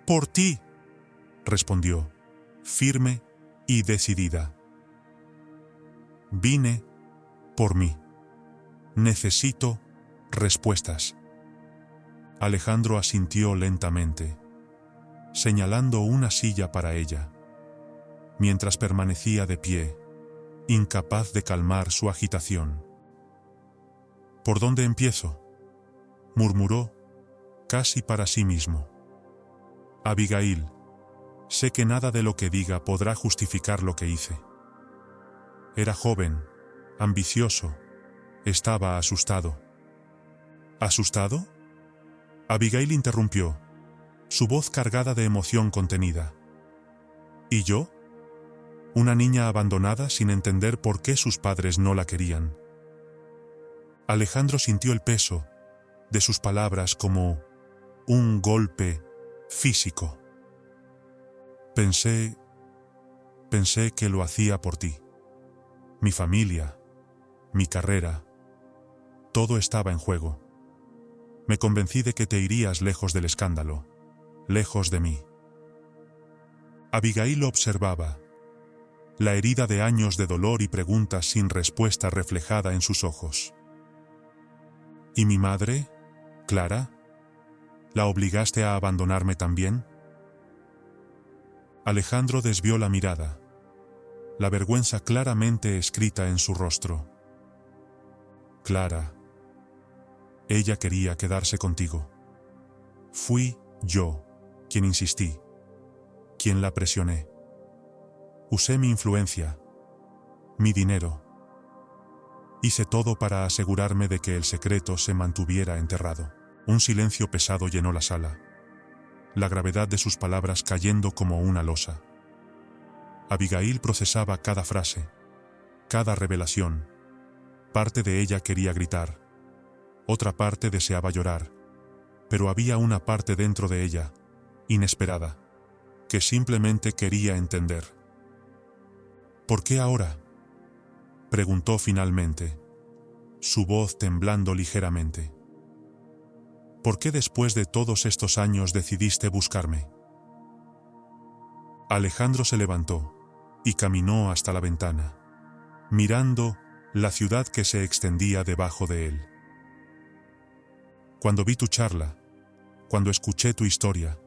por ti», respondió, firme y decidida. «Vine por mí. Necesito respuestas». Alejandro asintió lentamente, señalando una silla para ella, mientras permanecía de pie, incapaz de calmar su agitación. «¿Por dónde empiezo?», murmuró, casi para sí mismo. «Abigail, sé que nada de lo que diga podrá justificar lo que hice. Era joven, ambicioso, estaba asustado». «¿Asustado?», Abigail interrumpió, su voz cargada de emoción contenida. «¿Y yo? Una niña abandonada sin entender por qué sus padres no la querían». Alejandro sintió el peso de sus palabras como un golpe físico. Pensé que lo hacía por ti. Mi familia, mi carrera, todo estaba en juego. Me convencí de que te irías lejos del escándalo, lejos de mí. Abigail lo observaba, la herida de años de dolor y preguntas sin respuesta reflejada en sus ojos. ¿Y mi madre, Clara? ¿La obligaste a abandonarme también? Alejandro desvió la mirada, la vergüenza claramente escrita en su rostro. «Clara, ella quería quedarse contigo. Fui yo quien insistí, quien la presioné. Usé mi influencia, mi dinero. Hice todo para asegurarme de que el secreto se mantuviera enterrado». Un silencio pesado llenó la sala, la gravedad de sus palabras cayendo como una losa. Abigail procesaba cada frase, cada revelación. Parte de ella quería gritar, otra parte deseaba llorar, pero había una parte dentro de ella, inesperada, que simplemente quería entender. «¿Por qué ahora?», preguntó finalmente, su voz temblando ligeramente. «¿Por qué después de todos estos años decidiste buscarme?». Alejandro se levantó y caminó hasta la ventana, mirando la ciudad que se extendía debajo de él. «Cuando vi tu charla, cuando escuché tu historia,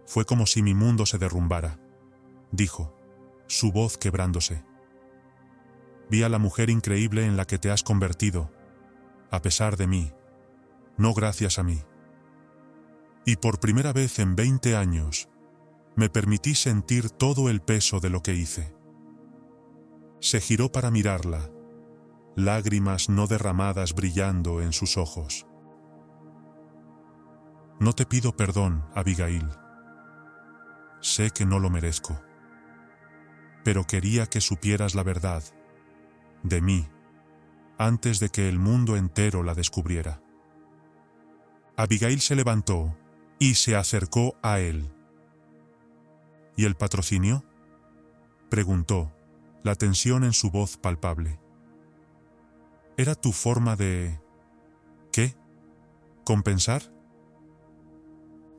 fue como si mi mundo se derrumbara», dijo, su voz quebrándose. «Vi a la mujer increíble en la que te has convertido, a pesar de mí, no gracias a mí. Y por primera vez en 20 años, me permití sentir todo el peso de lo que hice». Se giró para mirarla, lágrimas no derramadas brillando en sus ojos. «No te pido perdón, Abigail. Sé que no lo merezco. Pero quería que supieras la verdad, de mí, antes de que el mundo entero la descubriera». Abigail se levantó y se acercó a él. «¿Y el patrocinio?», preguntó, la tensión en su voz palpable. «¿Era tu forma de... qué? ¿Compensar?».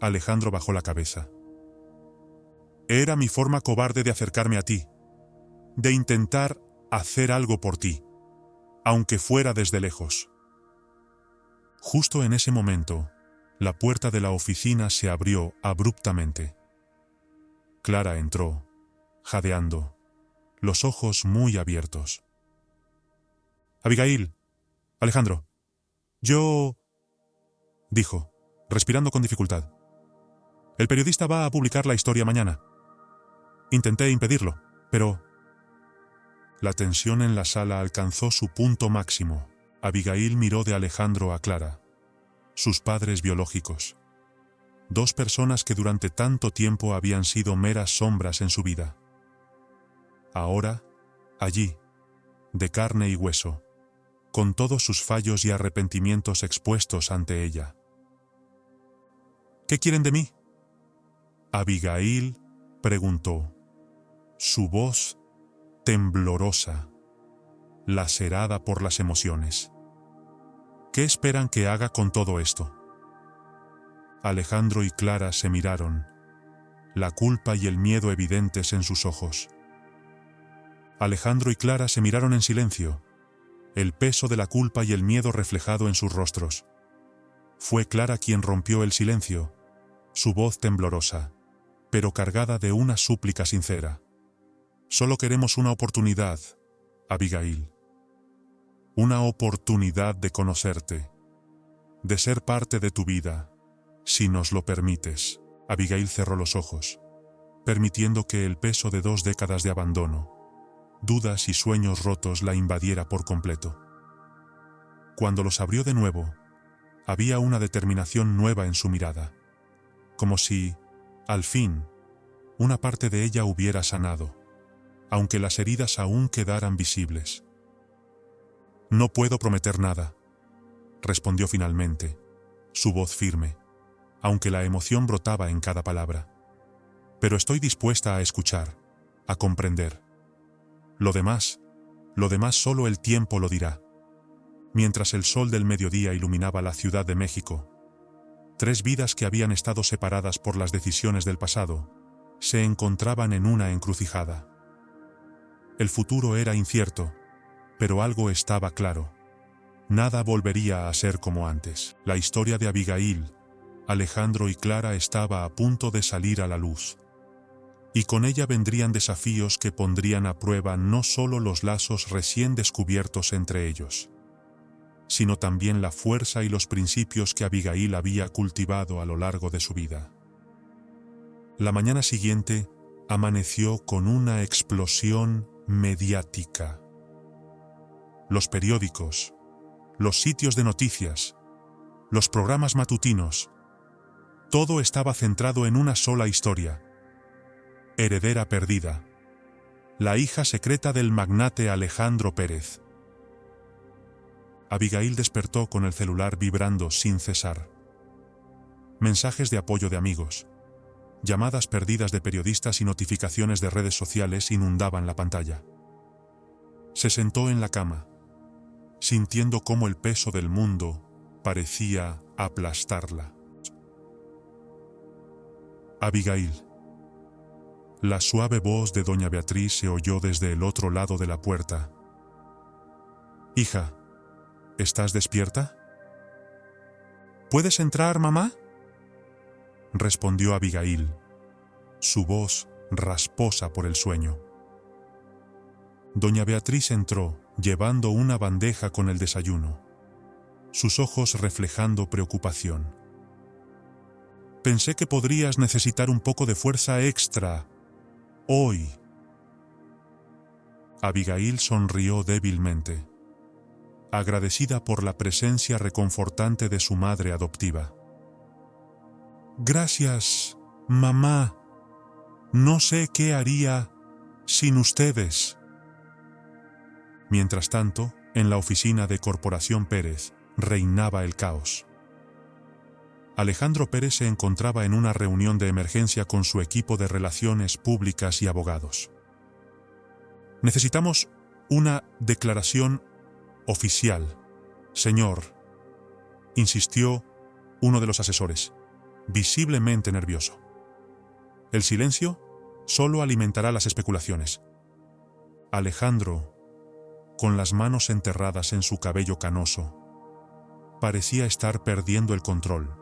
Alejandro bajó la cabeza. «Era mi forma cobarde de acercarme a ti, de intentar hacer algo por ti, aunque fuera desde lejos». Justo en ese momento, la puerta de la oficina se abrió abruptamente. Clara entró, jadeando, los ojos muy abiertos. «Abigail, Alejandro, yo...», dijo, respirando con dificultad. «El periodista va a publicar la historia mañana. Intenté impedirlo, pero...». La tensión en la sala alcanzó su punto máximo. Abigail miró de Alejandro a Clara, sus padres biológicos. Dos personas que durante tanto tiempo habían sido meras sombras en su vida. Ahora, allí, de carne y hueso, con todos sus fallos y arrepentimientos expuestos ante ella. «¿Qué quieren de mí?», Abigail preguntó, su voz temblorosa, lacerada por las emociones. ¿Qué esperan que haga con todo esto? Alejandro y Clara se miraron, la culpa y el miedo evidentes en sus ojos. Alejandro y Clara se miraron en silencio, el peso de la culpa y el miedo reflejado en sus rostros. Fue Clara quien rompió el silencio, su voz temblorosa, pero cargada de una súplica sincera. Solo queremos una oportunidad, Abigail. Una oportunidad de conocerte, de ser parte de tu vida, si nos lo permites. Abigail cerró los ojos, permitiendo que el peso de 2 décadas de abandono, dudas y sueños rotos la invadiera por completo. Cuando los abrió de nuevo, había una determinación nueva en su mirada, como si, al fin, una parte de ella hubiera sanado, aunque las heridas aún quedaran visibles. No puedo prometer nada, respondió finalmente, su voz firme, aunque la emoción brotaba en cada palabra. Pero estoy dispuesta a escuchar, a comprender. Lo demás solo el tiempo lo dirá. Mientras el sol del mediodía iluminaba la Ciudad de México, 3 vidas que habían estado separadas por las decisiones del pasado, se encontraban en una encrucijada. El futuro era incierto, pero algo estaba claro. Nada volvería a ser como antes. La historia de Abigail, Alejandro y Clara estaba a punto de salir a la luz. Y con ella vendrían desafíos que pondrían a prueba no solo los lazos recién descubiertos entre ellos, sino también la fuerza y los principios que Abigail había cultivado a lo largo de su vida. La mañana siguiente amaneció con una explosión mediática. Los periódicos, los sitios de noticias, los programas matutinos, todo estaba centrado en una sola historia. Heredera perdida. La hija secreta del magnate Alejandro Pérez. Abigail despertó con el celular vibrando sin cesar. Mensajes de apoyo de amigos, llamadas perdidas de periodistas y notificaciones de redes sociales inundaban la pantalla. Se sentó en la cama, sintiendo cómo el peso del mundo parecía aplastarla. Abigail. La suave voz de doña Beatriz se oyó desde el otro lado de la puerta. «Hija, ¿estás despierta?» «¿Puedes entrar, mamá?», respondió Abigail, su voz rasposa por el sueño. Doña Beatriz entró, llevando una bandeja con el desayuno, sus ojos reflejando preocupación. «Pensé que podrías necesitar un poco de fuerza extra hoy». Abigail sonrió débilmente, agradecida por la presencia reconfortante de su madre adoptiva. «Gracias, mamá. No sé qué haría sin ustedes». Mientras tanto, en la oficina de Corporación Pérez, reinaba el caos. Alejandro Pérez se encontraba en una reunión de emergencia con su equipo de relaciones públicas y abogados. «Necesitamos una declaración oficial, señor», insistió uno de los asesores, visiblemente nervioso. «El silencio solo alimentará las especulaciones». Alejandro, con las manos enterradas en su cabello canoso, parecía estar perdiendo el control.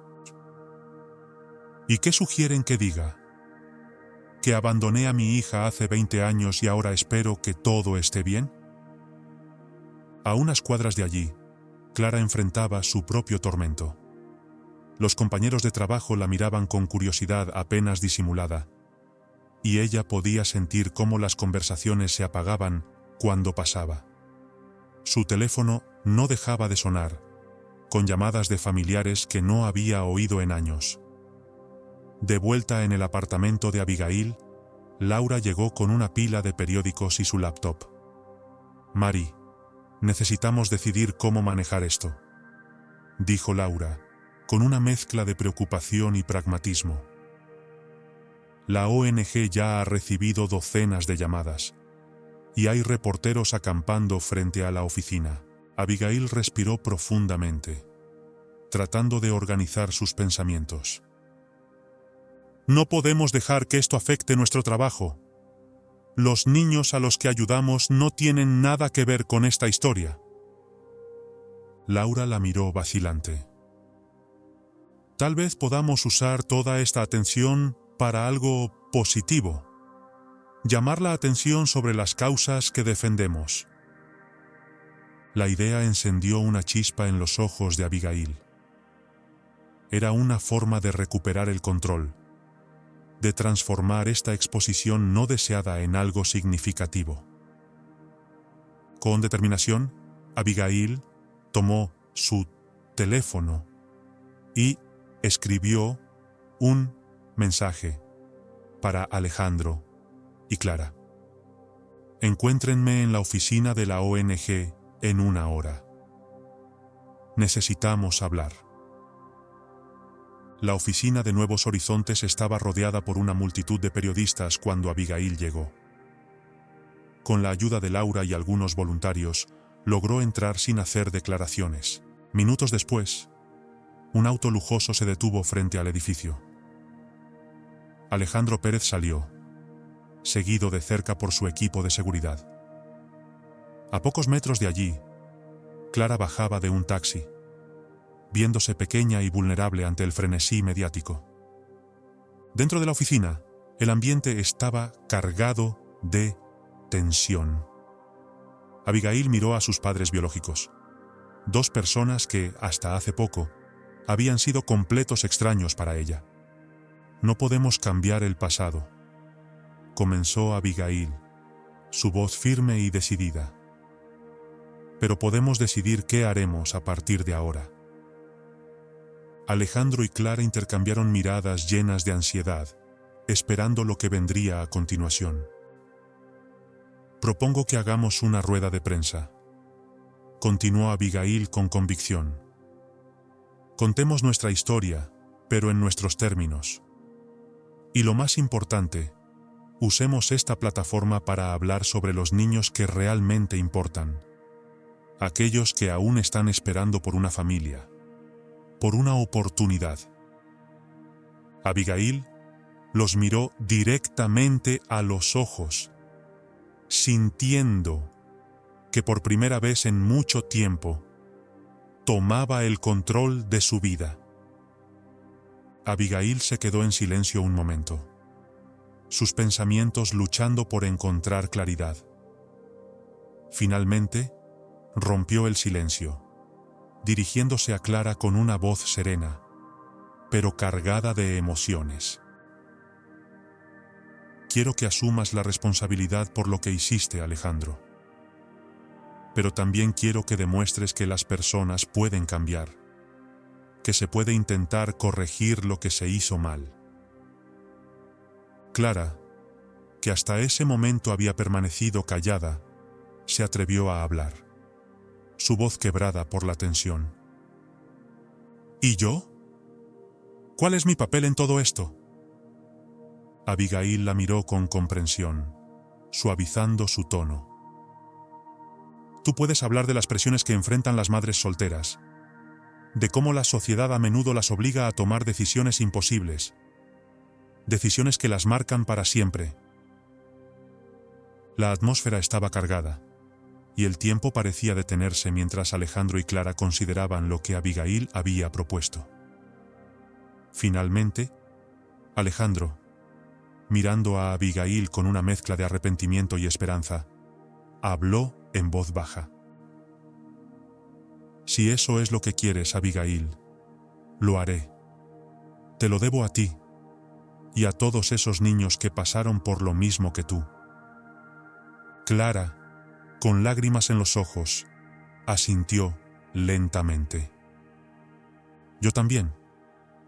«¿Y qué sugieren que diga? ¿Que abandoné a mi hija hace 20 años y ahora espero que todo esté bien?» A unas cuadras de allí, Clara enfrentaba su propio tormento. Los compañeros de trabajo la miraban con curiosidad apenas disimulada, y ella podía sentir cómo las conversaciones se apagaban cuando pasaba. Su teléfono no dejaba de sonar, con llamadas de familiares que no había oído en años. De vuelta en el apartamento de Abigail, Laura llegó con una pila de periódicos y su laptop. «Mari, necesitamos decidir cómo manejar esto», dijo Laura, con una mezcla de preocupación y pragmatismo. «La ONG ya ha recibido docenas de llamadas, y hay reporteros acampando frente a la oficina». Abigail respiró profundamente, tratando de organizar sus pensamientos. No podemos dejar que esto afecte nuestro trabajo. Los niños a los que ayudamos no tienen nada que ver con esta historia. Laura la miró vacilante. Tal vez podamos usar toda esta atención para algo positivo. Llamar la atención sobre las causas que defendemos. La idea encendió una chispa en los ojos de Abigail. Era una forma de recuperar el control, de transformar esta exposición no deseada en algo significativo. Con determinación, Abigail tomó su teléfono y escribió un mensaje para Alejandro y Clara. Encuéntrenme en la oficina de la ONG en 1 hora. Necesitamos hablar. La oficina de Nuevos Horizontes estaba rodeada por una multitud de periodistas cuando Abigail llegó. Con la ayuda de Laura y algunos voluntarios, logró entrar sin hacer declaraciones. Minutos después, un auto lujoso se detuvo frente al edificio. Alejandro Pérez salió, seguido de cerca por su equipo de seguridad. A pocos metros de allí, Clara bajaba de un taxi, viéndose pequeña y vulnerable ante el frenesí mediático. Dentro de la oficina, el ambiente estaba cargado de tensión. Abigail miró a sus padres biológicos, 2 personas que, hasta hace poco, habían sido completos extraños para ella. No podemos cambiar el pasado, comenzó Abigail, su voz firme y decidida. Pero podemos decidir qué haremos a partir de ahora. Alejandro y Clara intercambiaron miradas llenas de ansiedad, esperando lo que vendría a continuación. Propongo que hagamos una rueda de prensa, continuó Abigail con convicción. Contemos nuestra historia, pero en nuestros términos. Y lo más importante, usemos esta plataforma para hablar sobre los niños que realmente importan. Aquellos que aún están esperando por una familia, por una oportunidad. Abigail los miró directamente a los ojos, sintiendo que por primera vez en mucho tiempo tomaba el control de su vida. Abigail se quedó en silencio un momento, sus pensamientos luchando por encontrar claridad. Finalmente, rompió el silencio, dirigiéndose a Clara con una voz serena, pero cargada de emociones. Quiero que asumas la responsabilidad por lo que hiciste, Alejandro. Pero también quiero que demuestres que las personas pueden cambiar, que se puede intentar corregir lo que se hizo mal. Clara, que hasta ese momento había permanecido callada, se atrevió a hablar, su voz quebrada por la tensión. ¿Y yo? ¿Cuál es mi papel en todo esto? Abigail la miró con comprensión, suavizando su tono. Tú puedes hablar de las presiones que enfrentan las madres solteras, de cómo la sociedad a menudo las obliga a tomar decisiones imposibles, decisiones que las marcan para siempre. La atmósfera estaba cargada, y el tiempo parecía detenerse mientras Alejandro y Clara consideraban lo que Abigail había propuesto. Finalmente, Alejandro, mirando a Abigail con una mezcla de arrepentimiento y esperanza, habló en voz baja. Si eso es lo que quieres, Abigail, lo haré. Te lo debo a ti y a todos esos niños que pasaron por lo mismo que tú. Clara, con lágrimas en los ojos, asintió lentamente. Yo también.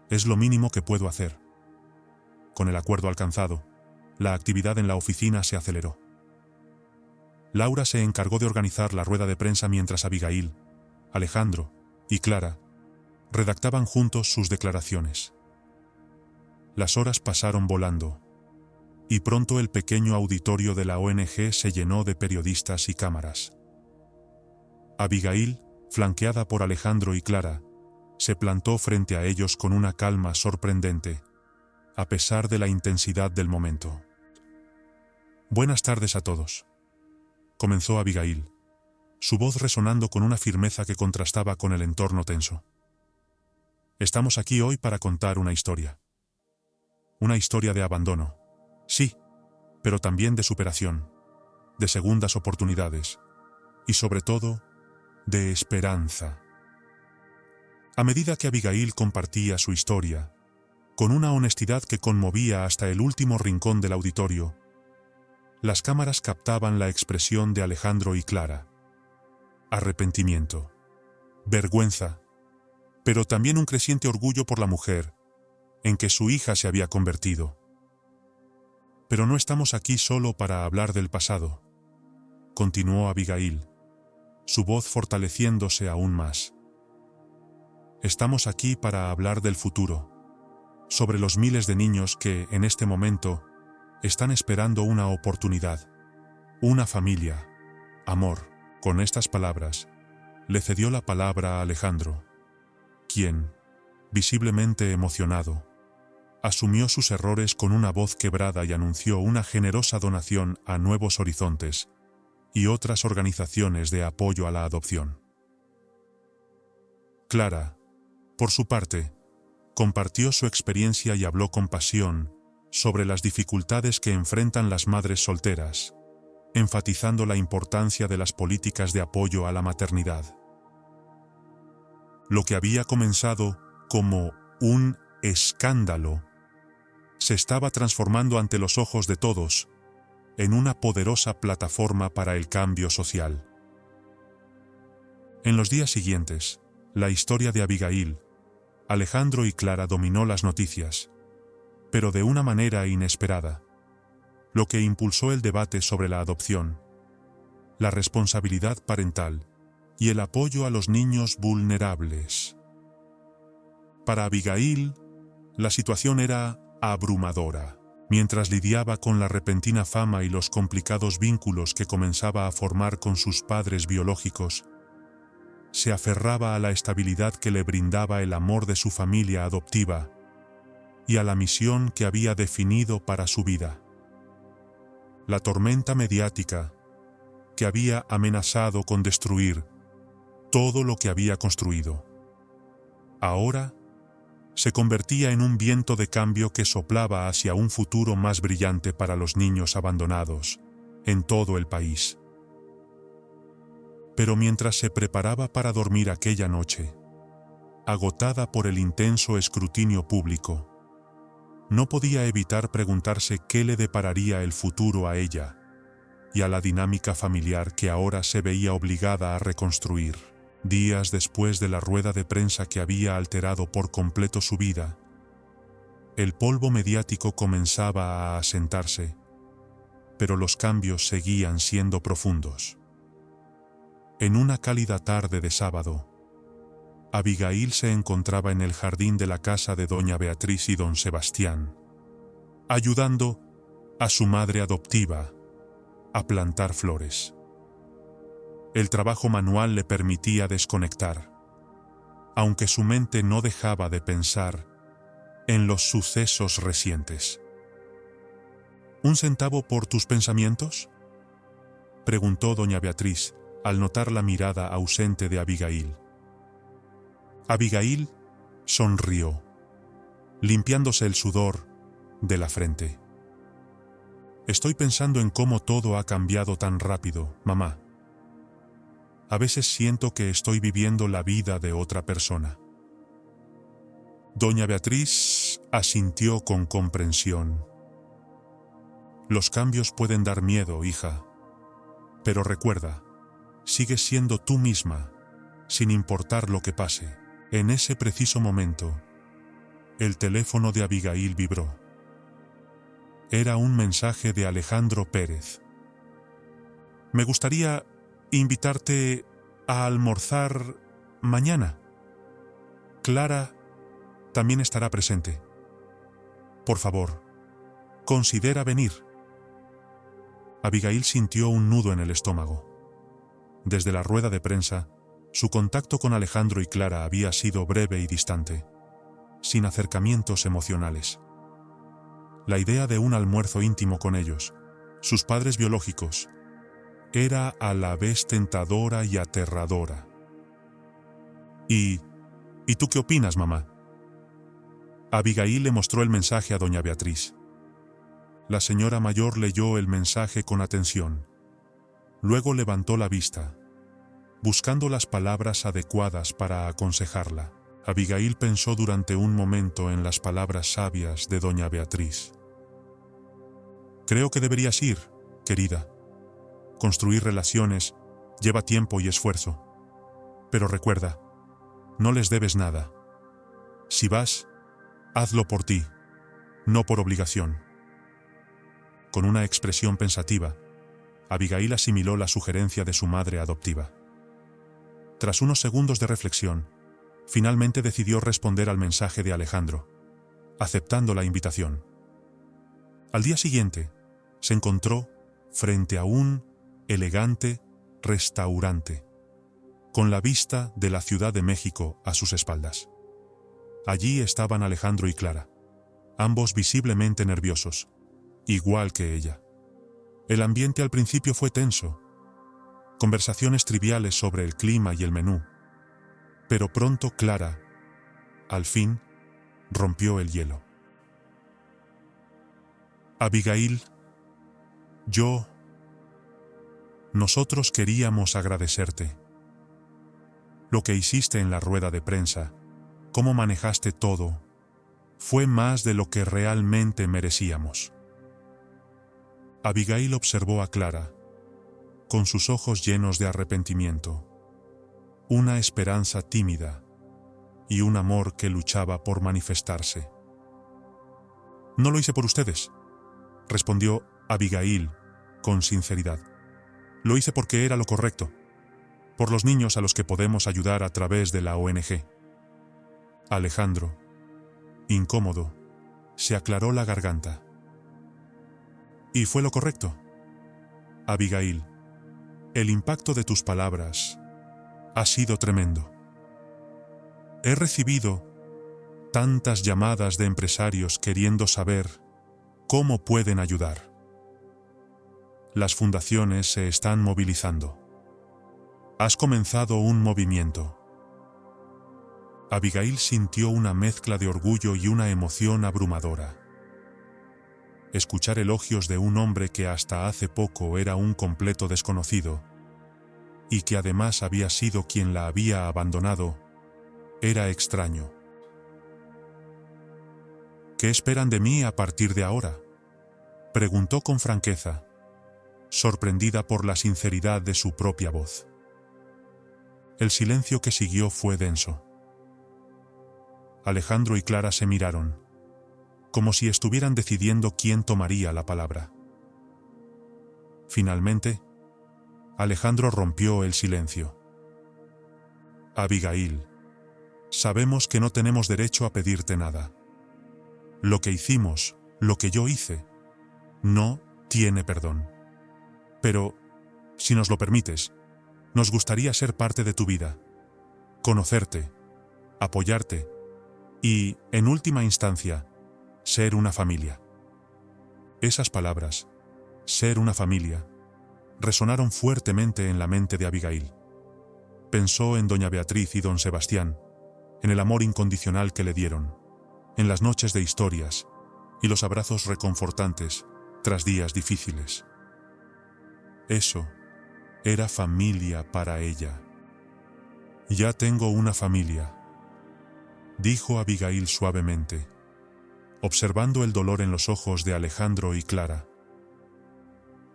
Es lo mínimo que puedo hacer. Con el acuerdo alcanzado, la actividad en la oficina se aceleró. Laura se encargó de organizar la rueda de prensa mientras Abigail, Alejandro y Clara redactaban juntos sus declaraciones. Las horas pasaron volando, y pronto el pequeño auditorio de la ONG se llenó de periodistas y cámaras. Abigail, flanqueada por Alejandro y Clara, se plantó frente a ellos con una calma sorprendente, a pesar de la intensidad del momento. «Buenas tardes a todos», comenzó Abigail, su voz resonando con una firmeza que contrastaba con el entorno tenso. «Estamos aquí hoy para contar una historia. Una historia de abandono, sí, pero también de superación, de segundas oportunidades y sobre todo, de esperanza». A medida que Abigail compartía su historia, con una honestidad que conmovía hasta el último rincón del auditorio, las cámaras captaban la expresión de Alejandro y Clara. Arrepentimiento, vergüenza, pero también un creciente orgullo por la mujer en que su hija se había convertido. «Pero no estamos aquí solo para hablar del pasado», continuó Abigail, su voz fortaleciéndose aún más. «Estamos aquí para hablar del futuro, sobre los miles de niños que, en este momento, están esperando una oportunidad, una familia, amor». Con estas palabras, le cedió la palabra a Alejandro, quien, visiblemente emocionado, asumió sus errores con una voz quebrada y anunció una generosa donación a Nuevos Horizontes y otras organizaciones de apoyo a la adopción. Clara, por su parte, compartió su experiencia y habló con pasión sobre las dificultades que enfrentan las madres solteras, enfatizando la importancia de las políticas de apoyo a la maternidad. Lo que había comenzado como un escándalo se estaba transformando ante los ojos de todos en una poderosa plataforma para el cambio social. En los días siguientes, la historia de Abigail, Alejandro y Clara dominó las noticias, pero de una manera inesperada, lo que impulsó el debate sobre la adopción, la responsabilidad parental y el apoyo a los niños vulnerables. Para Abigail, la situación era abrumadora. Mientras lidiaba con la repentina fama y los complicados vínculos que comenzaba a formar con sus padres biológicos, se aferraba a la estabilidad que le brindaba el amor de su familia adoptiva y a la misión que había definido para su vida. La tormenta mediática, que había amenazado con destruir todo lo que había construido, ahora se convertía en un viento de cambio que soplaba hacia un futuro más brillante para los niños abandonados en todo el país. Pero mientras se preparaba para dormir aquella noche, agotada por el intenso escrutinio público, no podía evitar preguntarse qué le depararía el futuro a ella y a la dinámica familiar que ahora se veía obligada a reconstruir. Días después de la rueda de prensa que había alterado por completo su vida, el polvo mediático comenzaba a asentarse, pero los cambios seguían siendo profundos. En una cálida tarde de sábado, Abigail se encontraba en el jardín de la casa de doña Beatriz y don Sebastián, ayudando a su madre adoptiva a plantar flores. El trabajo manual le permitía desconectar, aunque su mente no dejaba de pensar en los sucesos recientes. ¿Un centavo por tus pensamientos?, preguntó doña Beatriz al notar la mirada ausente de Abigail. Abigail sonrió, limpiándose el sudor de la frente. «Estoy pensando en cómo todo ha cambiado tan rápido, mamá. A veces siento que estoy viviendo la vida de otra persona». Doña Beatriz asintió con comprensión. «Los cambios pueden dar miedo, hija, pero recuerda, sigues siendo tú misma, sin importar lo que pase». En ese preciso momento, el teléfono de Abigail vibró. Era un mensaje de Alejandro Pérez. «Me gustaría invitarte a almorzar mañana. Clara también estará presente. Por favor, considera venir». Abigail sintió un nudo en el estómago. Desde la rueda de prensa, su contacto con Alejandro y Clara había sido breve y distante, sin acercamientos emocionales. La idea de un almuerzo íntimo con ellos, sus padres biológicos, era a la vez tentadora y aterradora. ¿Y tú qué opinas, mamá? Abigail le mostró el mensaje a doña Beatriz. La señora mayor leyó el mensaje con atención. Luego levantó la vista, buscando las palabras adecuadas para aconsejarla. Abigail pensó durante un momento en las palabras sabias de doña Beatriz. Creo que deberías ir, querida. Construir relaciones lleva tiempo y esfuerzo. Pero recuerda, no les debes nada. Si vas, hazlo por ti, no por obligación. Con una expresión pensativa, Abigail asimiló la sugerencia de su madre adoptiva. Tras unos segundos de reflexión, finalmente decidió responder al mensaje de Alejandro, aceptando la invitación. Al día siguiente, se encontró frente a un elegante restaurante, con la vista de la Ciudad de México a sus espaldas. Allí estaban Alejandro y Clara, ambos visiblemente nerviosos, igual que ella. El ambiente al principio fue tenso, conversaciones triviales sobre el clima y el menú, pero pronto Clara, al fin, rompió el hielo. Abigail, nosotros queríamos agradecerte. Lo que hiciste en la rueda de prensa, cómo manejaste todo, fue más de lo que realmente merecíamos. Abigail observó a Clara, con sus ojos llenos de arrepentimiento, una esperanza tímida y un amor que luchaba por manifestarse. No lo hice por ustedes, respondió Abigail con sinceridad. Lo hice porque era lo correcto, por los niños a los que podemos ayudar a través de la ONG. Alejandro, incómodo, se aclaró la garganta. Y fue lo correcto. Abigail, el impacto de tus palabras ha sido tremendo. He recibido tantas llamadas de empresarios queriendo saber cómo pueden ayudar. Las fundaciones se están movilizando. Has comenzado un movimiento. Abigail sintió una mezcla de orgullo y una emoción abrumadora. Escuchar elogios de un hombre que hasta hace poco era un completo desconocido, y que además había sido quien la había abandonado, era extraño. ¿Qué esperan de mí a partir de ahora?, preguntó con franqueza, sorprendida por la sinceridad de su propia voz. El silencio que siguió fue denso. Alejandro y Clara se miraron, como si estuvieran decidiendo quién tomaría la palabra. Finalmente, Alejandro rompió el silencio. Abigail, sabemos que no tenemos derecho a pedirte nada. Lo que hicimos, lo que yo hice, no tiene perdón. Pero, si nos lo permites, nos gustaría ser parte de tu vida, conocerte, apoyarte y, en última instancia, ser una familia. Esas palabras, ser una familia, resonaron fuertemente en la mente de Abigail. Pensó en doña Beatriz y don Sebastián, en el amor incondicional que le dieron, en las noches de historias y los abrazos reconfortantes tras días difíciles. Eso era familia para ella. Ya tengo una familia, dijo Abigail suavemente, observando el dolor en los ojos de Alejandro y Clara.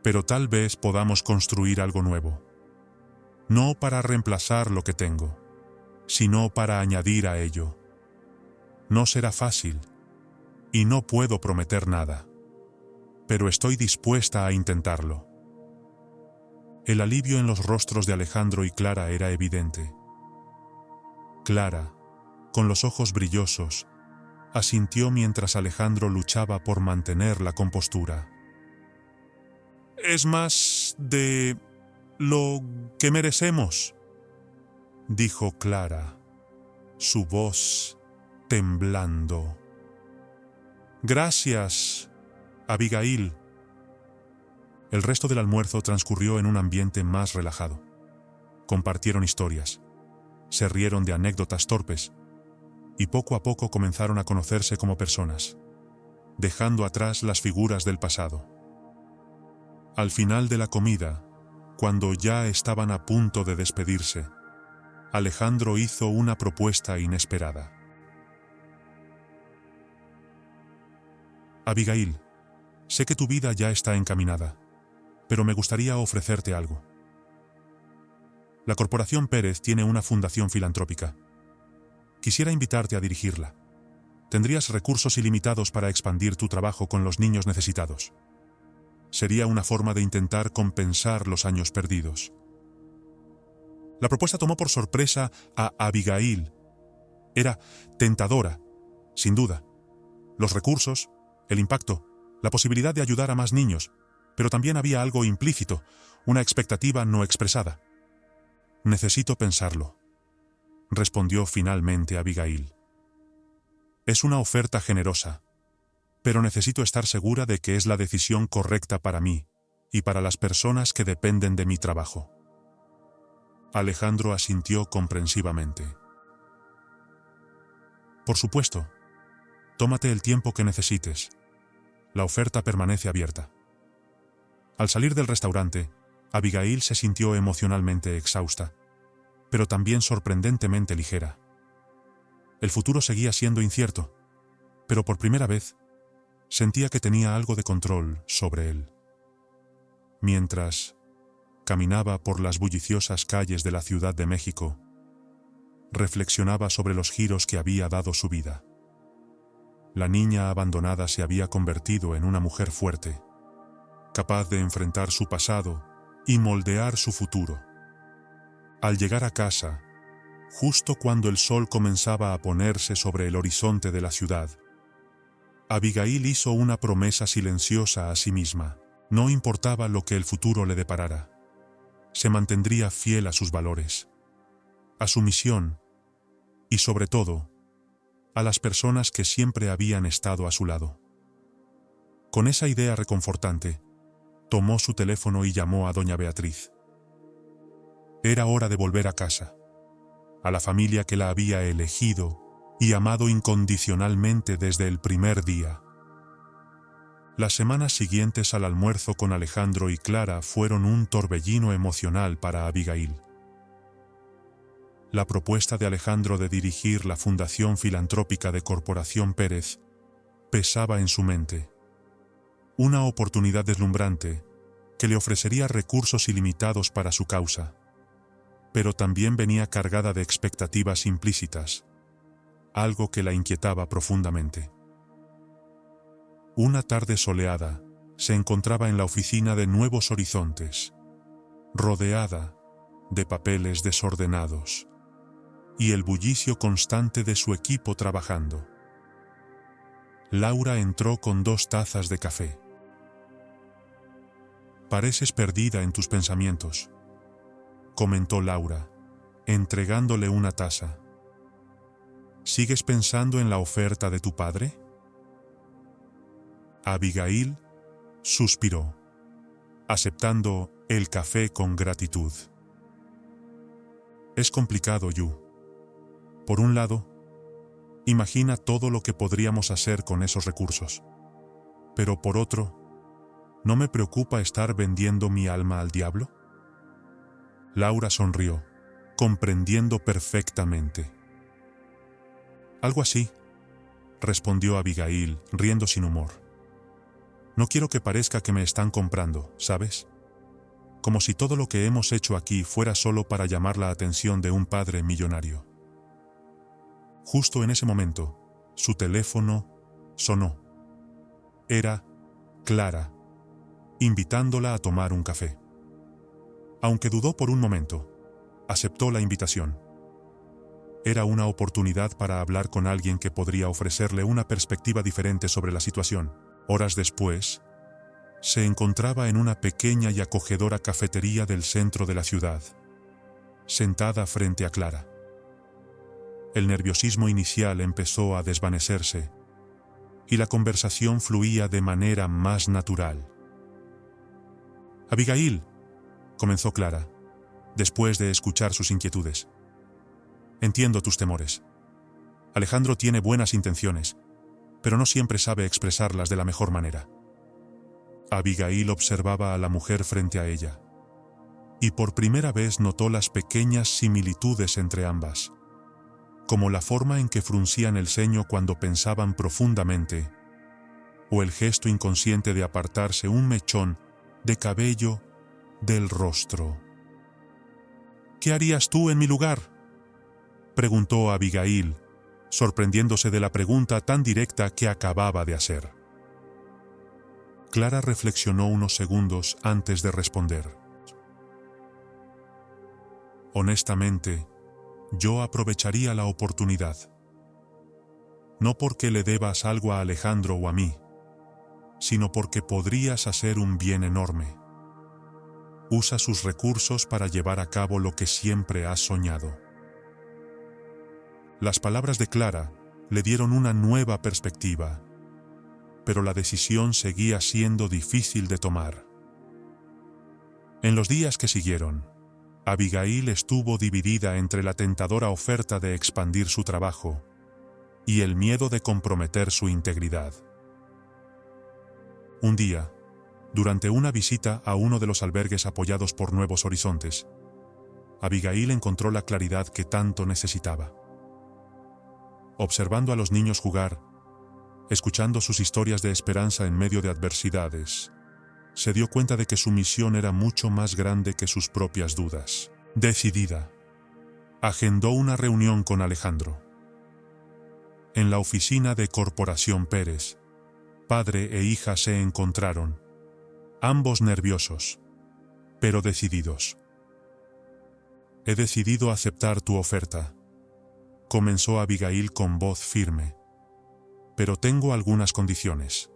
Pero tal vez podamos construir algo nuevo, no para reemplazar lo que tengo, sino para añadir a ello. No será fácil, y no puedo prometer nada, pero estoy dispuesta a intentarlo. El alivio en los rostros de Alejandro y Clara era evidente. Clara, con los ojos brillosos, asintió mientras Alejandro luchaba por mantener la compostura. Es más de Lo que merecemos, dijo Clara, su voz temblando. Gracias, Abigail. El resto del almuerzo transcurrió en un ambiente más relajado. Compartieron historias, se rieron de anécdotas torpes y poco a poco comenzaron a conocerse como personas, dejando atrás las figuras del pasado. Al final de la comida, cuando ya estaban a punto de despedirse, Alejandro hizo una propuesta inesperada. Abigail, sé que tu vida ya está encaminada, pero me gustaría ofrecerte algo. La Corporación Pérez tiene una fundación filantrópica. Quisiera invitarte a dirigirla. Tendrías recursos ilimitados para expandir tu trabajo con los niños necesitados. Sería una forma de intentar compensar los años perdidos. La propuesta tomó por sorpresa a Abigail. Era tentadora, sin duda. Los recursos, el impacto, la posibilidad de ayudar a más niños, pero también había algo implícito, una expectativa no expresada. Necesito pensarlo, respondió finalmente Abigail. Es una oferta generosa, pero necesito estar segura de que es la decisión correcta para mí y para las personas que dependen de mi trabajo. Alejandro asintió comprensivamente. Por supuesto, tómate el tiempo que necesites. La oferta permanece abierta. Al salir del restaurante, Abigail se sintió emocionalmente exhausta, pero también sorprendentemente ligera. El futuro seguía siendo incierto, pero por primera vez sentía que tenía algo de control sobre él. Mientras caminaba por las bulliciosas calles de la Ciudad de México, reflexionaba sobre los giros que había dado su vida. La niña abandonada se había convertido en una mujer fuerte, capaz de enfrentar su pasado y moldear su futuro. Al llegar a casa, justo cuando el sol comenzaba a ponerse sobre el horizonte de la ciudad, Abigail hizo una promesa silenciosa a sí misma. No importaba lo que el futuro le deparara. Se mantendría fiel a sus valores, a su misión y, sobre todo, a las personas que siempre habían estado a su lado. Con esa idea reconfortante, tomó su teléfono y llamó a doña Beatriz. Era hora de volver a casa, a la familia que la había elegido y amado incondicionalmente desde el primer día. Las semanas siguientes al almuerzo con Alejandro y Clara fueron un torbellino emocional para Abigail. La propuesta de Alejandro de dirigir la Fundación Filantrópica de Corporación Pérez pesaba en su mente. Una oportunidad deslumbrante que le ofrecería recursos ilimitados para su causa, pero también venía cargada de expectativas implícitas, algo que la inquietaba profundamente. Una tarde soleada, se encontraba en la oficina de Nuevos Horizontes, rodeada de papeles desordenados y el bullicio constante de su equipo trabajando. Laura entró con 2 tazas de café. «Pareces perdida en tus pensamientos», comentó Laura, entregándole una taza. «¿Sigues pensando en la oferta de tu padre?» Abigail suspiró, aceptando el café con gratitud. Es complicado, Yu. Por un lado, imagina todo lo que podríamos hacer con esos recursos. Pero por otro, ¿no me preocupa estar vendiendo mi alma al diablo? Laura sonrió, comprendiendo perfectamente. Algo así, respondió Abigail, riendo sin humor. No quiero que parezca que me están comprando, ¿sabes? Como si todo lo que hemos hecho aquí fuera solo para llamar la atención de un padre millonario. Justo en ese momento, su teléfono sonó. Era Clara, invitándola a tomar un café. Aunque dudó por un momento, aceptó la invitación. Era una oportunidad para hablar con alguien que podría ofrecerle una perspectiva diferente sobre la situación. Horas después, se encontraba en una pequeña y acogedora cafetería del centro de la ciudad, sentada frente a Clara. El nerviosismo inicial empezó a desvanecerse y la conversación fluía de manera más natural. «Abigail», comenzó Clara, después de escuchar sus inquietudes. «Entiendo tus temores. Alejandro tiene buenas intenciones, pero no siempre sabe expresarlas de la mejor manera». Abigail observaba a la mujer frente a ella, y por primera vez notó las pequeñas similitudes entre ambas, como la forma en que fruncían el ceño cuando pensaban profundamente, o el gesto inconsciente de apartarse un mechón de cabello del rostro. «¿Qué harías tú en mi lugar?», preguntó Abigail, sorprendiéndose de la pregunta tan directa que acababa de hacer. Clara reflexionó unos segundos antes de responder. «Honestamente, yo aprovecharía la oportunidad. No porque le debas algo a Alejandro o a mí, sino porque podrías hacer un bien enorme. Usa sus recursos para llevar a cabo lo que siempre has soñado». Las palabras de Clara le dieron una nueva perspectiva, pero la decisión seguía siendo difícil de tomar. En los días que siguieron, Abigail estuvo dividida entre la tentadora oferta de expandir su trabajo y el miedo de comprometer su integridad. Un día, durante una visita a uno de los albergues apoyados por Nuevos Horizontes, Abigail encontró la claridad que tanto necesitaba. Observando a los niños jugar, escuchando sus historias de esperanza en medio de adversidades, se dio cuenta de que su misión era mucho más grande que sus propias dudas. Decidida, agendó una reunión con Alejandro. En la oficina de Corporación Pérez, padre e hija se encontraron, ambos nerviosos, pero decididos. «He decidido aceptar tu oferta», comenzó Abigail con voz firme, «pero tengo algunas condiciones».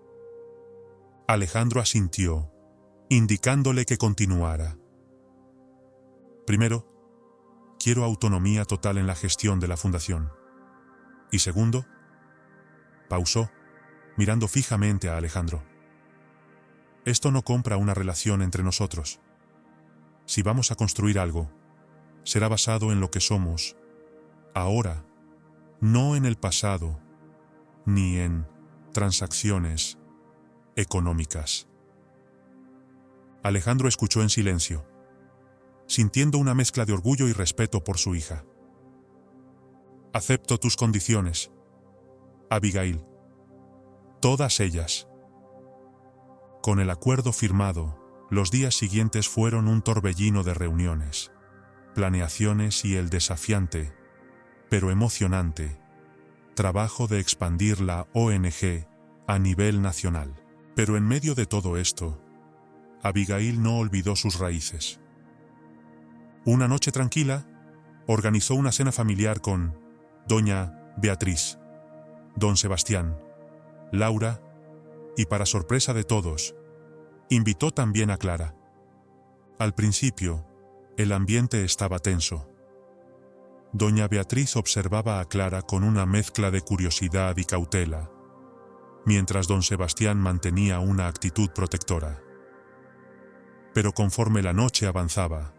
Alejandro asintió, indicándole que continuara. «Primero, quiero autonomía total en la gestión de la fundación. Y segundo», pausó, mirando fijamente a Alejandro, «esto no compra una relación entre nosotros. Si vamos a construir algo, será basado en lo que somos ahora, no en el pasado, ni en transacciones económicas». Alejandro escuchó en silencio, sintiendo una mezcla de orgullo y respeto por su hija. «Acepto tus condiciones, Abigail, todas ellas». Con el acuerdo firmado, los días siguientes fueron un torbellino de reuniones, planeaciones y el desafiante, pero emocionante, trabajo de expandir la ONG a nivel nacional. Pero en medio de todo esto, Abigail no olvidó sus raíces. Una noche tranquila, organizó una cena familiar con doña Beatriz, don Sebastián, Laura y, para sorpresa de todos, invitó también a Clara. Al principio, el ambiente estaba tenso. Doña Beatriz observaba a Clara con una mezcla de curiosidad y cautela, mientras don Sebastián mantenía una actitud protectora. Pero conforme la noche avanzaba,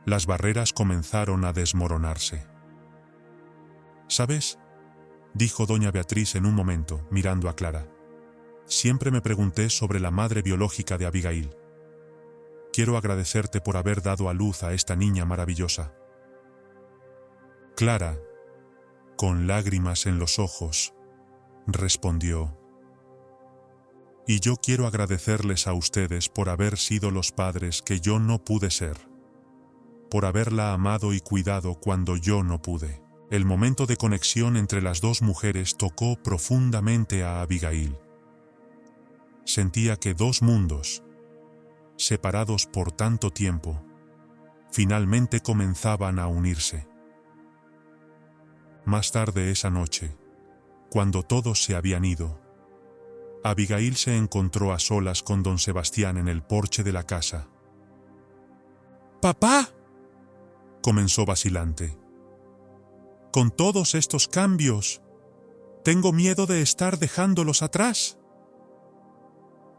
las barreras comenzaron a desmoronarse. «¿Sabes?», dijo doña Beatriz en un momento, mirando a Clara. «Siempre me pregunté sobre la madre biológica de Abigail. Quiero agradecerte por haber dado a luz a esta niña maravillosa». Clara, con lágrimas en los ojos, respondió: «Y yo quiero agradecerles a ustedes por haber sido los padres que yo no pude ser, por haberla amado y cuidado cuando yo no pude». El momento de conexión entre las dos mujeres tocó profundamente a Abigail. Sentía que dos mundos, separados por tanto tiempo, finalmente comenzaban a unirse. Más tarde esa noche, cuando todos se habían ido, Abigail se encontró a solas con don Sebastián en el porche de la casa. «¡Papá!», comenzó vacilante. «Con todos estos cambios, tengo miedo de estar dejándolos atrás».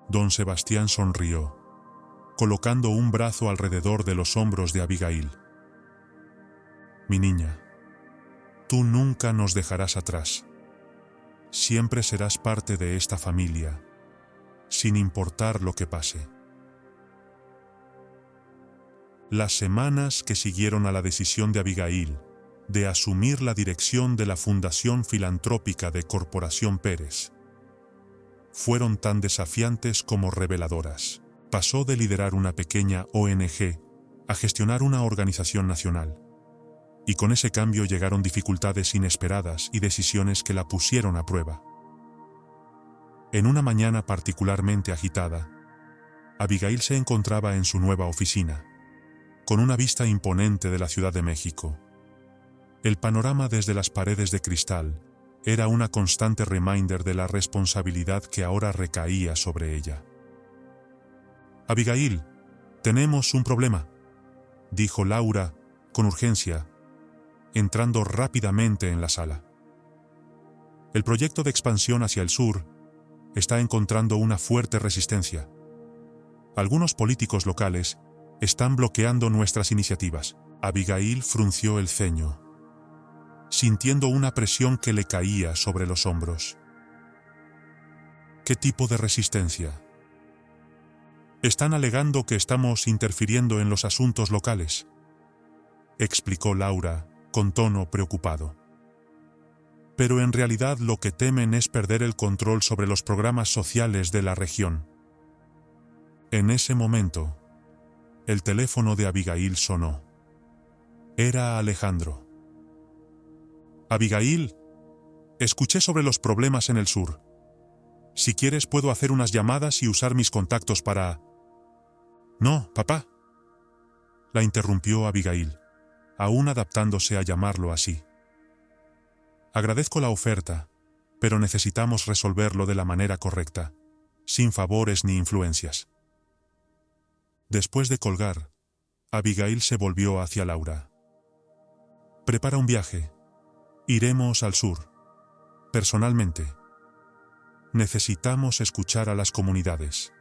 Don Sebastián sonrió, colocando un brazo alrededor de los hombros de Abigail. «Mi niña, tú nunca nos dejarás atrás. Siempre serás parte de esta familia, sin importar lo que pase». Las semanas que siguieron a la decisión de Abigail de asumir la dirección de la Fundación Filantrópica de Corporación Pérez fueron tan desafiantes como reveladoras. Pasó de liderar una pequeña ONG a gestionar una organización nacional. Y con ese cambio llegaron dificultades inesperadas y decisiones que la pusieron a prueba. En una mañana particularmente agitada, Abigail se encontraba en su nueva oficina, con una vista imponente de la Ciudad de México. El panorama desde las paredes de cristal era una constante reminder de la responsabilidad que ahora recaía sobre ella. «Abigail, tenemos un problema», dijo Laura, con urgencia, entrando rápidamente en la sala. «El proyecto de expansión hacia el sur está encontrando una fuerte resistencia. Algunos políticos locales están bloqueando nuestras iniciativas». Abigail frunció el ceño, sintiendo una presión que le caía sobre los hombros. «¿Qué tipo de resistencia?». «Están alegando que estamos interfiriendo en los asuntos locales», explicó Laura con tono preocupado. «Pero en realidad lo que temen es perder el control sobre los programas sociales de la región». En ese momento, el teléfono de Abigail sonó. Era Alejandro. «Abigail, escuché sobre los problemas en el sur. Si quieres puedo hacer unas llamadas y usar mis contactos para...». «No, papá», la interrumpió Abigail, aún adaptándose a llamarlo así. «Agradezco la oferta, pero necesitamos resolverlo de la manera correcta, sin favores ni influencias». Después de colgar, Abigail se volvió hacia Laura. «Prepara un viaje. Iremos al sur. Personalmente. Necesitamos escuchar a las comunidades.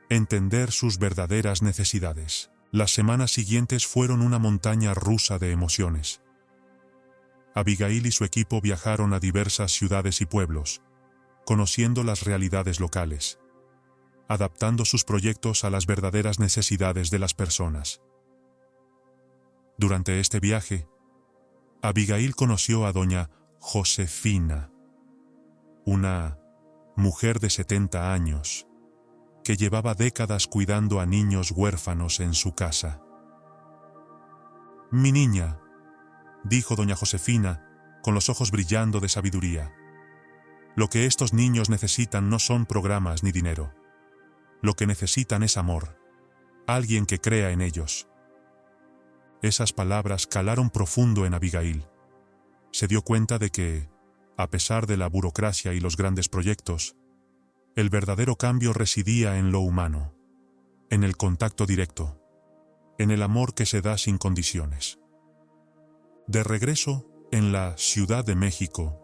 Entender sus verdaderas necesidades». Las semanas siguientes fueron una montaña rusa de emociones. Abigail y su equipo viajaron a diversas ciudades y pueblos, conociendo las realidades locales, adaptando sus proyectos a las verdaderas necesidades de las personas. Durante este viaje, Abigail conoció a doña Josefina, una mujer de 70 años, que llevaba décadas cuidando a niños huérfanos en su casa. «Mi niña», dijo doña Josefina, con los ojos brillando de sabiduría, «lo que estos niños necesitan no son programas ni dinero. Lo que necesitan es amor, alguien que crea en ellos». Esas palabras calaron profundo en Abigail. Se dio cuenta de que, a pesar de la burocracia y los grandes proyectos, el verdadero cambio residía en lo humano, en el contacto directo, en el amor que se da sin condiciones. De regreso en la Ciudad de México,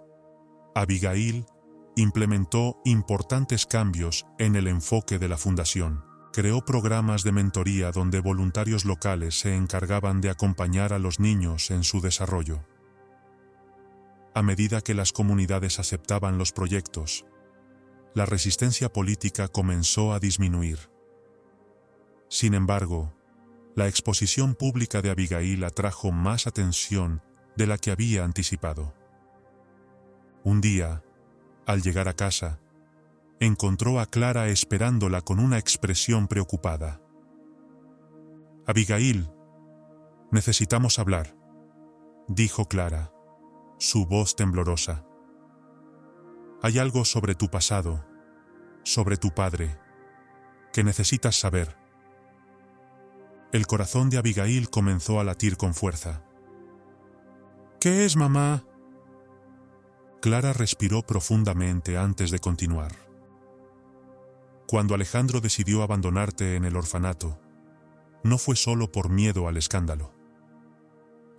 Abigail implementó importantes cambios en el enfoque de la fundación. Creó programas de mentoría donde voluntarios locales se encargaban de acompañar a los niños en su desarrollo. A medida que las comunidades aceptaban los proyectos, la resistencia política comenzó a disminuir. Sin embargo, la exposición pública de Abigail atrajo más atención de la que había anticipado. Un día, al llegar a casa, encontró a Clara esperándola con una expresión preocupada. «Abigail, necesitamos hablar», dijo Clara, su voz temblorosa. «Hay algo sobre tu pasado, sobre tu padre, que necesitas saber». El corazón de Abigail comenzó a latir con fuerza. «¿Qué es, mamá?». Clara respiró profundamente antes de continuar. Cuando Alejandro decidió abandonarte en el orfanato, no fue solo por miedo al escándalo.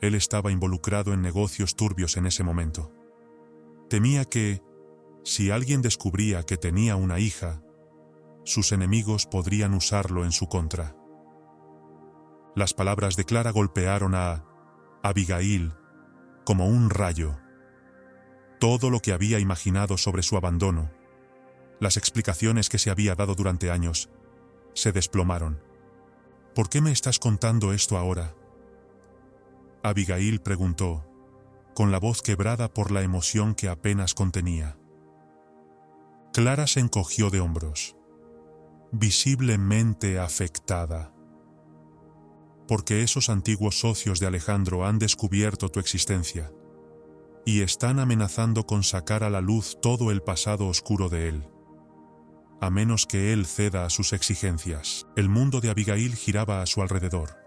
Él estaba involucrado en negocios turbios en ese momento. Temía que, si alguien descubría que tenía una hija, sus enemigos podrían usarlo en su contra. Las palabras de Clara golpearon a Abigail como un rayo. Todo lo que había imaginado sobre su abandono, las explicaciones que se había dado durante años, se desplomaron. ¿Por qué me estás contando esto ahora?, Abigail preguntó, con la voz quebrada por la emoción que apenas contenía. Clara se encogió de hombros, visiblemente afectada. Porque esos antiguos socios de Alejandro han descubierto tu existencia y están amenazando con sacar a la luz todo el pasado oscuro de él. A menos que él ceda a sus exigencias. El mundo de Abigail giraba a su alrededor,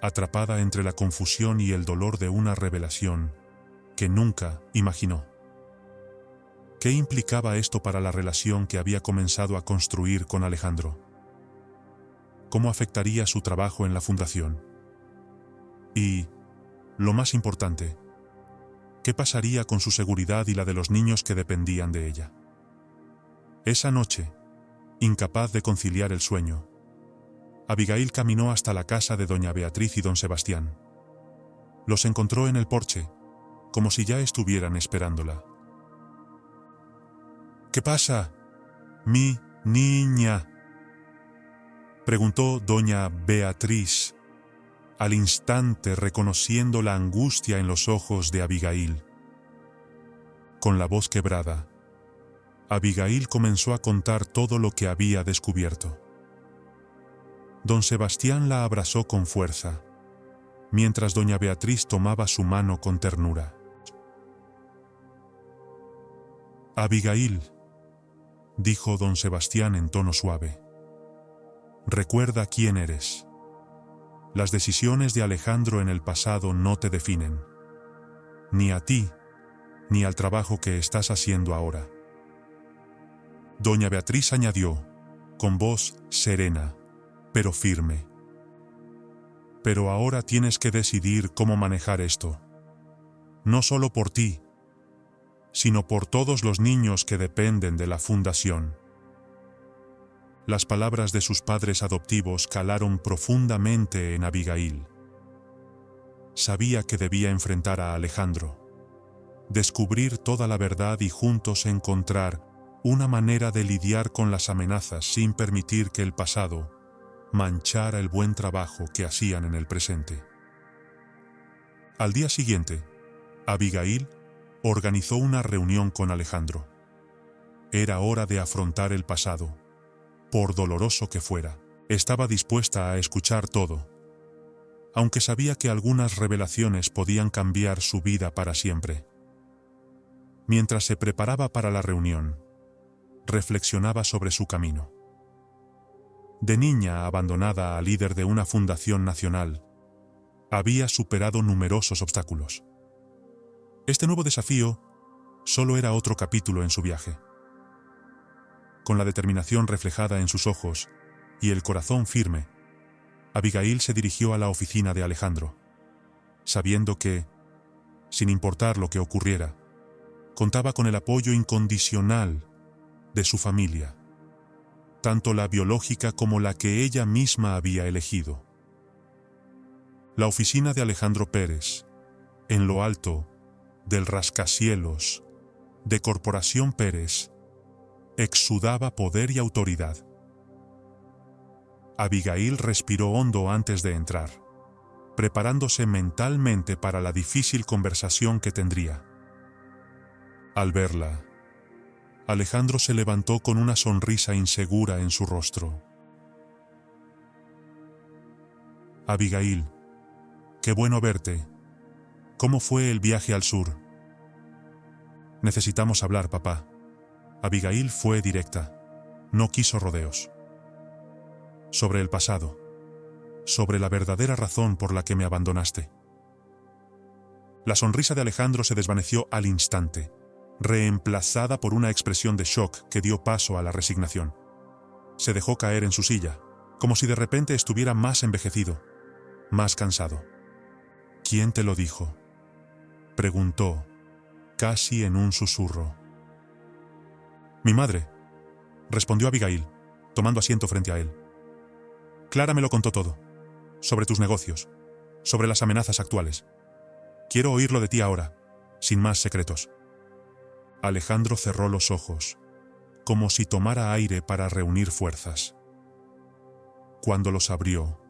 atrapada entre la confusión y el dolor de una revelación que nunca imaginó. ¿Qué implicaba esto para la relación que había comenzado a construir con Alejandro? ¿Cómo afectaría su trabajo en la fundación? Y, lo más importante, ¿qué pasaría con su seguridad y la de los niños que dependían de ella? Esa noche, incapaz de conciliar el sueño, Abigail caminó hasta la casa de doña Beatriz y don Sebastián. Los encontró en el porche, como si ya estuvieran esperándola. «¿Qué pasa, mi niña?», preguntó doña Beatriz, al instante reconociendo la angustia en los ojos de Abigail. Con la voz quebrada, Abigail comenzó a contar todo lo que había descubierto. Don Sebastián la abrazó con fuerza, mientras doña Beatriz tomaba su mano con ternura. «Abigail», dijo don Sebastián en tono suave, «recuerda quién eres. Las decisiones de Alejandro en el pasado no te definen, ni a ti, ni al trabajo que estás haciendo ahora». Doña Beatriz añadió, con voz serena, pero firme: «Pero ahora tienes que decidir cómo manejar esto. No solo por ti, sino por todos los niños que dependen de la fundación». Las palabras de sus padres adoptivos calaron profundamente en Abigail. Sabía que debía enfrentar a Alejandro, descubrir toda la verdad y juntos encontrar una manera de lidiar con las amenazas sin permitir que el pasado manchara el buen trabajo que hacían en el presente. Al día siguiente, Abigail organizó una reunión con Alejandro. Era hora de afrontar el pasado, por doloroso que fuera. Estaba dispuesta a escuchar todo, aunque sabía que algunas revelaciones podían cambiar su vida para siempre. Mientras se preparaba para la reunión, reflexionaba sobre su camino. De niña abandonada a líder de una fundación nacional, había superado numerosos obstáculos. Este nuevo desafío solo era otro capítulo en su viaje. Con la determinación reflejada en sus ojos y el corazón firme, Abigail se dirigió a la oficina de Alejandro, sabiendo que, sin importar lo que ocurriera, contaba con el apoyo incondicional de su familia, tanto la biológica como la que ella misma había elegido. La oficina de Alejandro Pérez, en lo alto del rascacielos de Corporación Pérez, exudaba poder y autoridad. Abigail respiró hondo antes de entrar, preparándose mentalmente para la difícil conversación que tendría. Al verla, Alejandro se levantó con una sonrisa insegura en su rostro. «Abigail, qué bueno verte. ¿Cómo fue el viaje al sur?» «Necesitamos hablar, papá». Abigail fue directa. No quiso rodeos. «Sobre el pasado. Sobre la verdadera razón por la que me abandonaste». La sonrisa de Alejandro se desvaneció al instante, reemplazada por una expresión de shock que dio paso a la resignación. Se dejó caer en su silla, como si de repente estuviera más envejecido, más cansado. ¿Quién te lo dijo?, preguntó, casi en un susurro. Mi madre, respondió Abigail, tomando asiento frente a él. Clara me lo contó todo, sobre tus negocios, sobre las amenazas actuales. Quiero oírlo de ti ahora, sin más secretos. Alejandro cerró los ojos, como si tomara aire para reunir fuerzas. Cuando los abrió,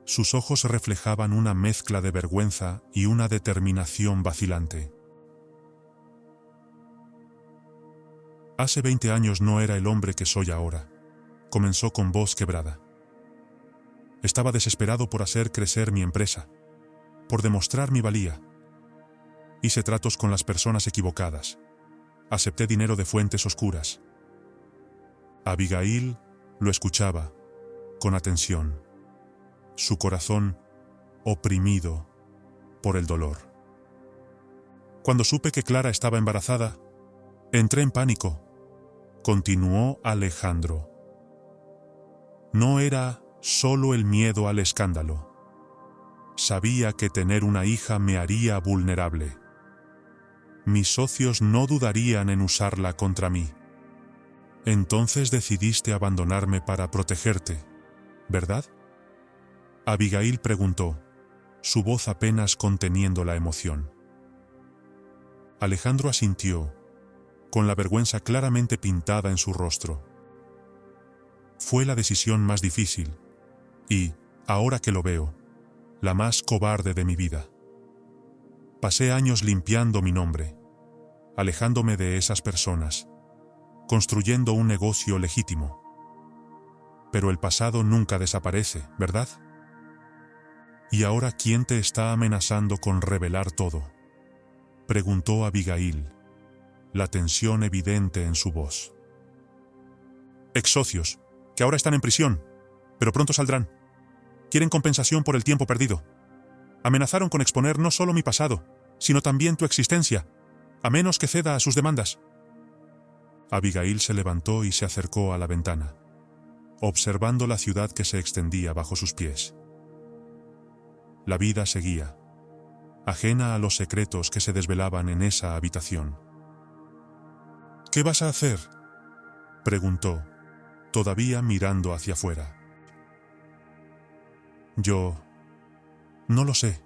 sus ojos reflejaban una mezcla de vergüenza y una determinación vacilante. Hace 20 años no era el hombre que soy ahora, comenzó con voz quebrada. Estaba desesperado por hacer crecer mi empresa, por demostrar mi valía. Hice tratos con las personas equivocadas. Acepté dinero de fuentes oscuras. Abigail lo escuchaba con atención, su corazón oprimido por el dolor. Cuando supe que Clara estaba embarazada, entré en pánico, continuó Alejandro. No era solo el miedo al escándalo. Sabía que tener una hija me haría vulnerable. Mis socios no dudarían en usarla contra mí. Entonces decidiste abandonarme para protegerte, ¿verdad? Abigail preguntó, su voz apenas conteniendo la emoción. Alejandro asintió, con la vergüenza claramente pintada en su rostro. Fue la decisión más difícil, y, ahora que lo veo, la más cobarde de mi vida. Pasé años limpiando mi nombre, alejándome de esas personas, construyendo un negocio legítimo. Pero el pasado nunca desaparece, ¿verdad? ¿Y ahora quién te está amenazando con revelar todo?, preguntó Abigail, la tensión evidente en su voz. Ex-socios, que ahora están en prisión, pero pronto saldrán. Quieren compensación por el tiempo perdido. Amenazaron con exponer no solo mi pasado, sino también tu existencia, a menos que ceda a sus demandas. Abigail se levantó y se acercó a la ventana, observando la ciudad que se extendía bajo sus pies. La vida seguía, ajena a los secretos que se desvelaban en esa habitación. ¿Qué vas a hacer?, preguntó, todavía mirando hacia afuera. Yo no lo sé,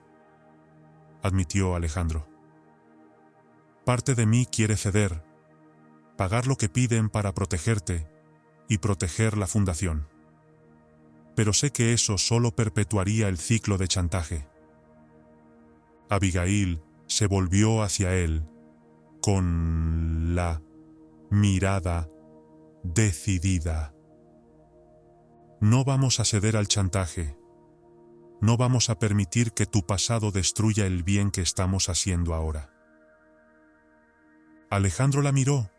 admitió Alejandro. Parte de mí quiere ceder, pagar lo que piden para protegerte y proteger la fundación. Pero sé que eso solo perpetuaría el ciclo de chantaje. Abigail se volvió hacia él con la mirada decidida. No vamos a ceder al chantaje. No vamos a permitir que tu pasado destruya el bien que estamos haciendo ahora. Alejandro la miró,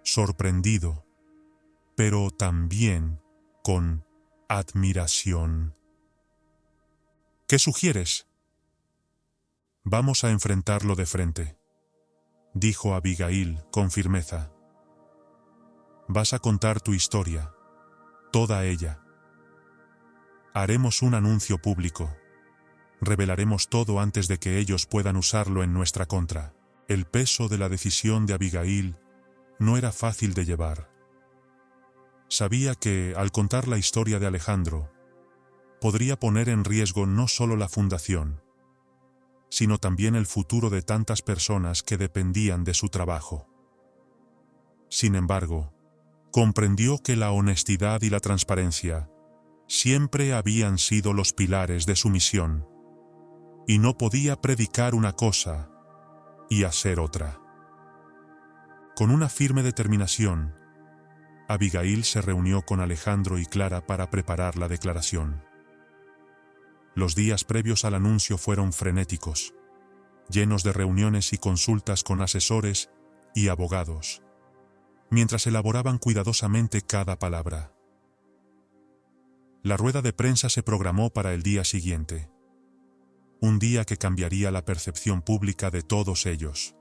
sorprendido, pero también con admiración. ¿Qué sugieres? Vamos a enfrentarlo de frente, dijo Abigail con firmeza. Vas a contar tu historia, toda ella. Haremos un anuncio público. Revelaremos todo antes de que ellos puedan usarlo en nuestra contra. El peso de la decisión de Abigail no era fácil de llevar. Sabía que, al contar la historia de Alejandro, podría poner en riesgo no solo la fundación, sino también el futuro de tantas personas que dependían de su trabajo. Sin embargo, comprendió que la honestidad y la transparencia siempre habían sido los pilares de su misión, y no podía predicar una cosa y hacer otra. Con una firme determinación, Abigail se reunió con Alejandro y Clara para preparar la declaración. Los días previos al anuncio fueron frenéticos, llenos de reuniones y consultas con asesores y abogados, mientras elaboraban cuidadosamente cada palabra. La rueda de prensa se programó para el día siguiente, un día que cambiaría la percepción pública de todos ellos.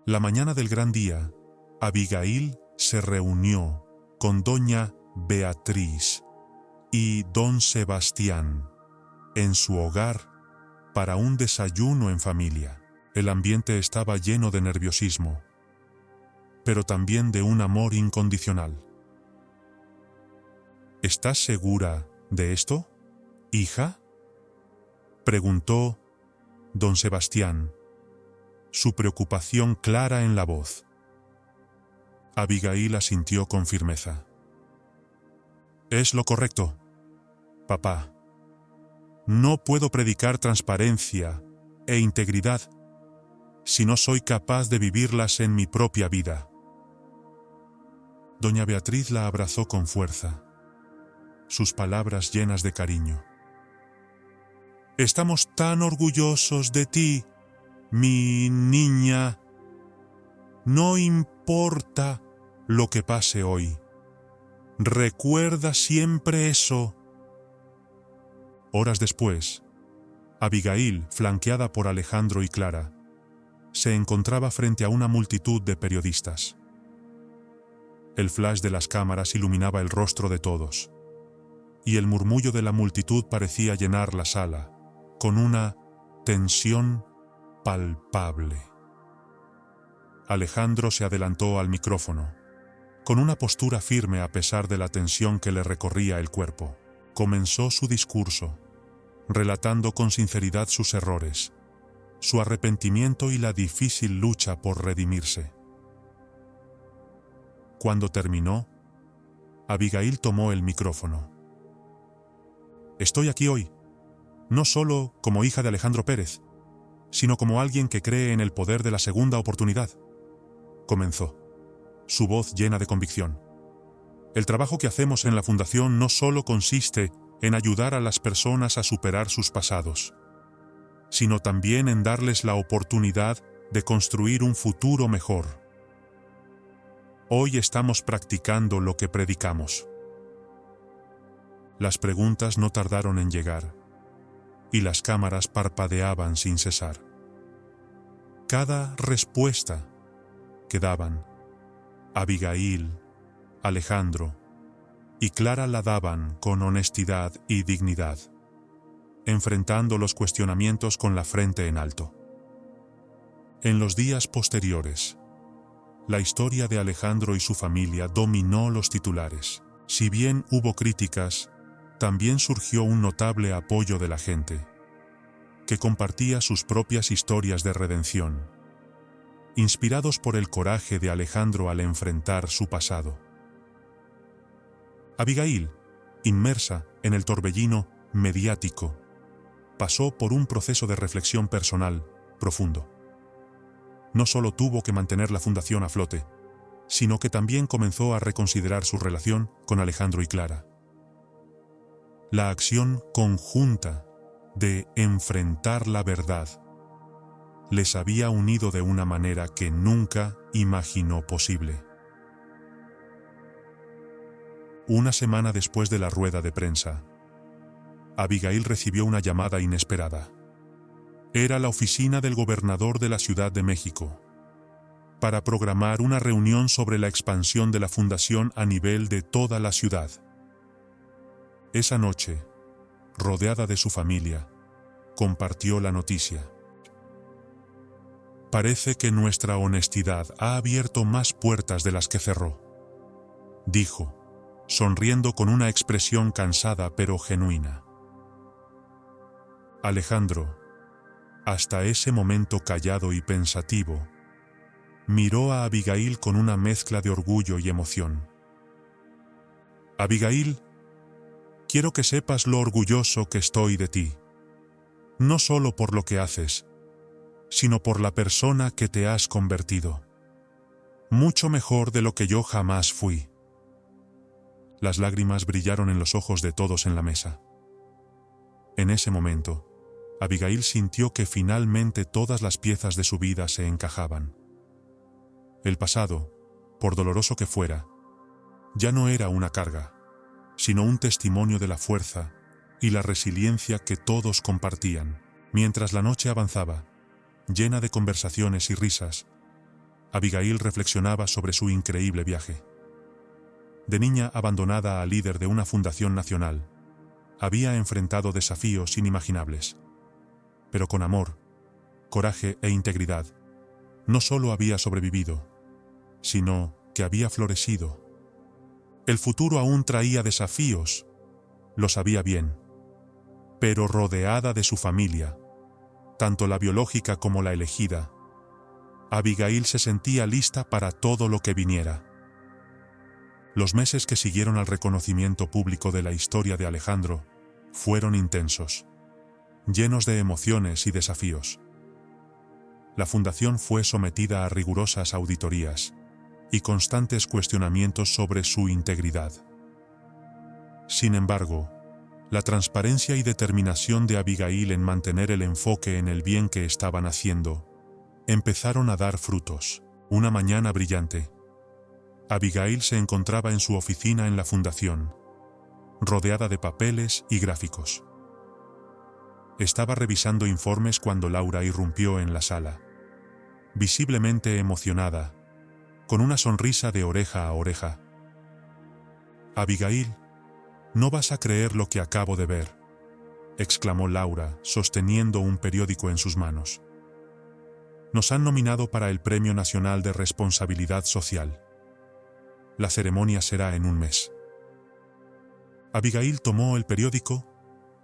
La mañana del gran día, Abigail se reunió con doña Beatriz y don Sebastián en su hogar para un desayuno en familia. El ambiente estaba lleno de nerviosismo, pero también de un amor incondicional. ¿Estás segura de esto, hija?, preguntó don Sebastián, su preocupación clara en la voz. Abigail asintió con firmeza. Es lo correcto, papá. No puedo predicar transparencia e integridad si no soy capaz de vivirlas en mi propia vida. Doña Beatriz la abrazó con fuerza, sus palabras llenas de cariño. Estamos tan orgullosos de ti, mi niña. No importa lo que pase hoy. Recuerda siempre eso. Horas después, Abigail, flanqueada por Alejandro y Clara, se encontraba frente a una multitud de periodistas. El flash de las cámaras iluminaba el rostro de todos, y el murmullo de la multitud parecía llenar la sala, con una tensión palpable. Alejandro se adelantó al micrófono, con una postura firme a pesar de la tensión que le recorría el cuerpo. Comenzó su discurso, relatando con sinceridad sus errores, su arrepentimiento y la difícil lucha por redimirse. Cuando terminó, Abigail tomó el micrófono. Estoy aquí hoy, no solo como hija de Alejandro Pérez, sino como alguien que cree en el poder de la segunda oportunidad, comenzó, su voz llena de convicción. El trabajo que hacemos en la Fundación no solo consiste en ayudar a las personas a superar sus pasados, sino también en darles la oportunidad de construir un futuro mejor. Hoy estamos practicando lo que predicamos. Las preguntas no tardaron en llegar, y las cámaras parpadeaban sin cesar. Cada respuesta que daban, Abigail, Alejandro y Clara la daban con honestidad y dignidad, enfrentando los cuestionamientos con la frente en alto. En los días posteriores, la historia de Alejandro y su familia dominó los titulares. Si bien hubo críticas, también surgió un notable apoyo de la gente, que compartía sus propias historias de redención, inspirados por el coraje de Alejandro al enfrentar su pasado. Abigail, inmersa en el torbellino mediático, pasó por un proceso de reflexión personal profundo. No solo tuvo que mantener la fundación a flote, sino que también comenzó a reconsiderar su relación con Alejandro y Clara. La acción conjunta de enfrentar la verdad les había unido de una manera que nunca imaginó posible. Una semana después de la rueda de prensa, Abigail recibió una llamada inesperada. Era la oficina del gobernador de la Ciudad de México, para programar una reunión sobre la expansión de la fundación a nivel de toda la ciudad. Esa noche, rodeada de su familia, compartió la noticia. Parece que nuestra honestidad ha abierto más puertas de las que cerró, dijo, sonriendo con una expresión cansada pero genuina. Alejandro, hasta ese momento callado y pensativo, miró a Abigail con una mezcla de orgullo y emoción. Abigail, quiero que sepas lo orgulloso que estoy de ti, no solo por lo que haces, sino por la persona que te has convertido. Mucho mejor de lo que yo jamás fui. Las lágrimas brillaron en los ojos de todos en la mesa. En ese momento, Abigail sintió que finalmente todas las piezas de su vida se encajaban. El pasado, por doloroso que fuera, ya no era una carga, sino un testimonio de la fuerza y la resiliencia que todos compartían. Mientras la noche avanzaba, llena de conversaciones y risas, Abigail reflexionaba sobre su increíble viaje. de niña abandonada a líder de una fundación nacional, había enfrentado desafíos inimaginables. Pero con amor, coraje e integridad, no solo había sobrevivido, sino que había florecido. El futuro aún traía desafíos, lo sabía bien, pero rodeada de su familia, tanto la biológica como la elegida, Abigail se sentía lista para todo lo que viniera. Los meses que siguieron al reconocimiento público de la historia de Alejandro fueron intensos, llenos de emociones y desafíos. La fundación fue sometida a rigurosas auditorías y constantes cuestionamientos sobre su integridad. Sin embargo, la transparencia y determinación de Abigail en mantener el enfoque en el bien que estaban haciendo empezaron a dar frutos. Una mañana brillante, Abigail se encontraba en su oficina en la fundación, rodeada de papeles y gráficos. Estaba revisando informes cuando Laura irrumpió en la sala, visiblemente emocionada, con una sonrisa de oreja a oreja. «Abigail, no vas a creer lo que acabo de ver», exclamó Laura, sosteniendo un periódico en sus manos. «Nos han nominado para el Premio Nacional de Responsabilidad Social. La ceremonia será en un mes». Abigail tomó el periódico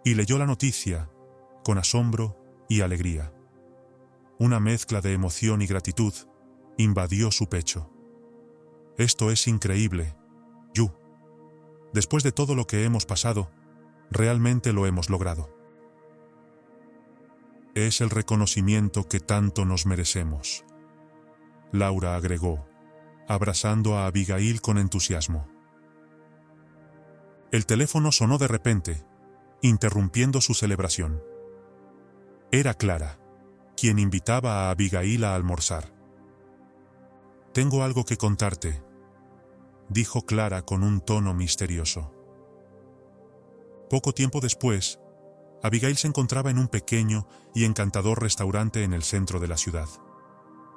y leyó la noticia con asombro y alegría. Una mezcla de emoción y gratitud invadió su pecho. «Esto es increíble, Yu. Después de todo lo que hemos pasado, realmente lo hemos logrado. Es el reconocimiento que tanto nos merecemos», Laura agregó, abrazando a Abigail con entusiasmo. El teléfono sonó de repente, interrumpiendo su celebración. Era Clara, quien invitaba a Abigail a almorzar. «Tengo algo que contarte», dijo Clara con un tono misterioso. Poco tiempo después, Abigail se encontraba en un pequeño y encantador restaurante en el centro de la ciudad,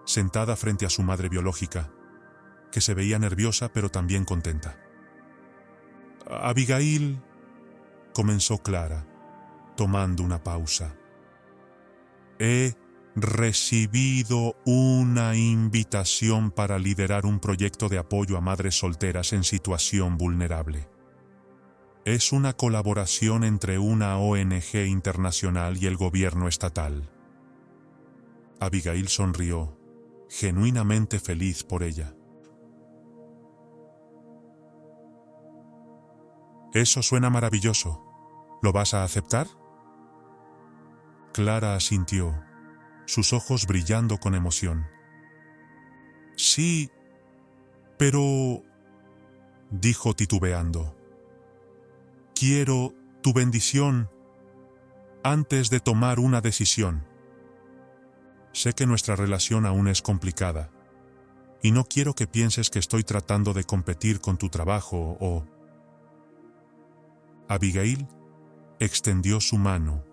sentada frente a su madre biológica, que se veía nerviosa pero también contenta. «Abigail», comenzó Clara, tomando una pausa. «He recibido una invitación para liderar un proyecto de apoyo a madres solteras en situación vulnerable. Es una colaboración entre una ONG internacional y el gobierno estatal». Abigail sonrió, genuinamente feliz por ella. «Eso suena maravilloso. ¿Lo vas a aceptar?». Clara asintió, sus ojos brillando con emoción. «Sí, pero…», dijo titubeando. «Quiero tu bendición antes de tomar una decisión. Sé que nuestra relación aún es complicada, y no quiero que pienses que estoy tratando de competir con tu trabajo o…». Abigail extendió su mano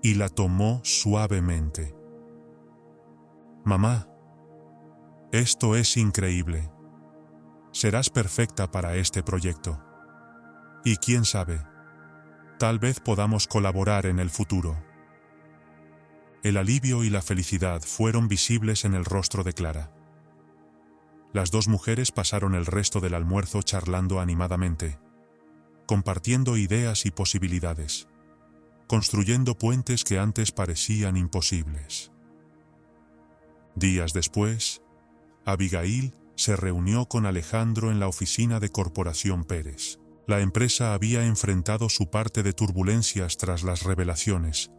y la tomó suavemente. «Mamá, esto es increíble. Serás perfecta para este proyecto. Y quién sabe, tal vez podamos colaborar en el futuro». El alivio y la felicidad fueron visibles en el rostro de Clara. Las dos mujeres pasaron el resto del almuerzo charlando animadamente, compartiendo ideas y posibilidades, construyendo puentes que antes parecían imposibles. Días después, Abigail se reunió con Alejandro en la oficina de Corporación Pérez. La empresa había enfrentado su parte de turbulencias tras las revelaciones,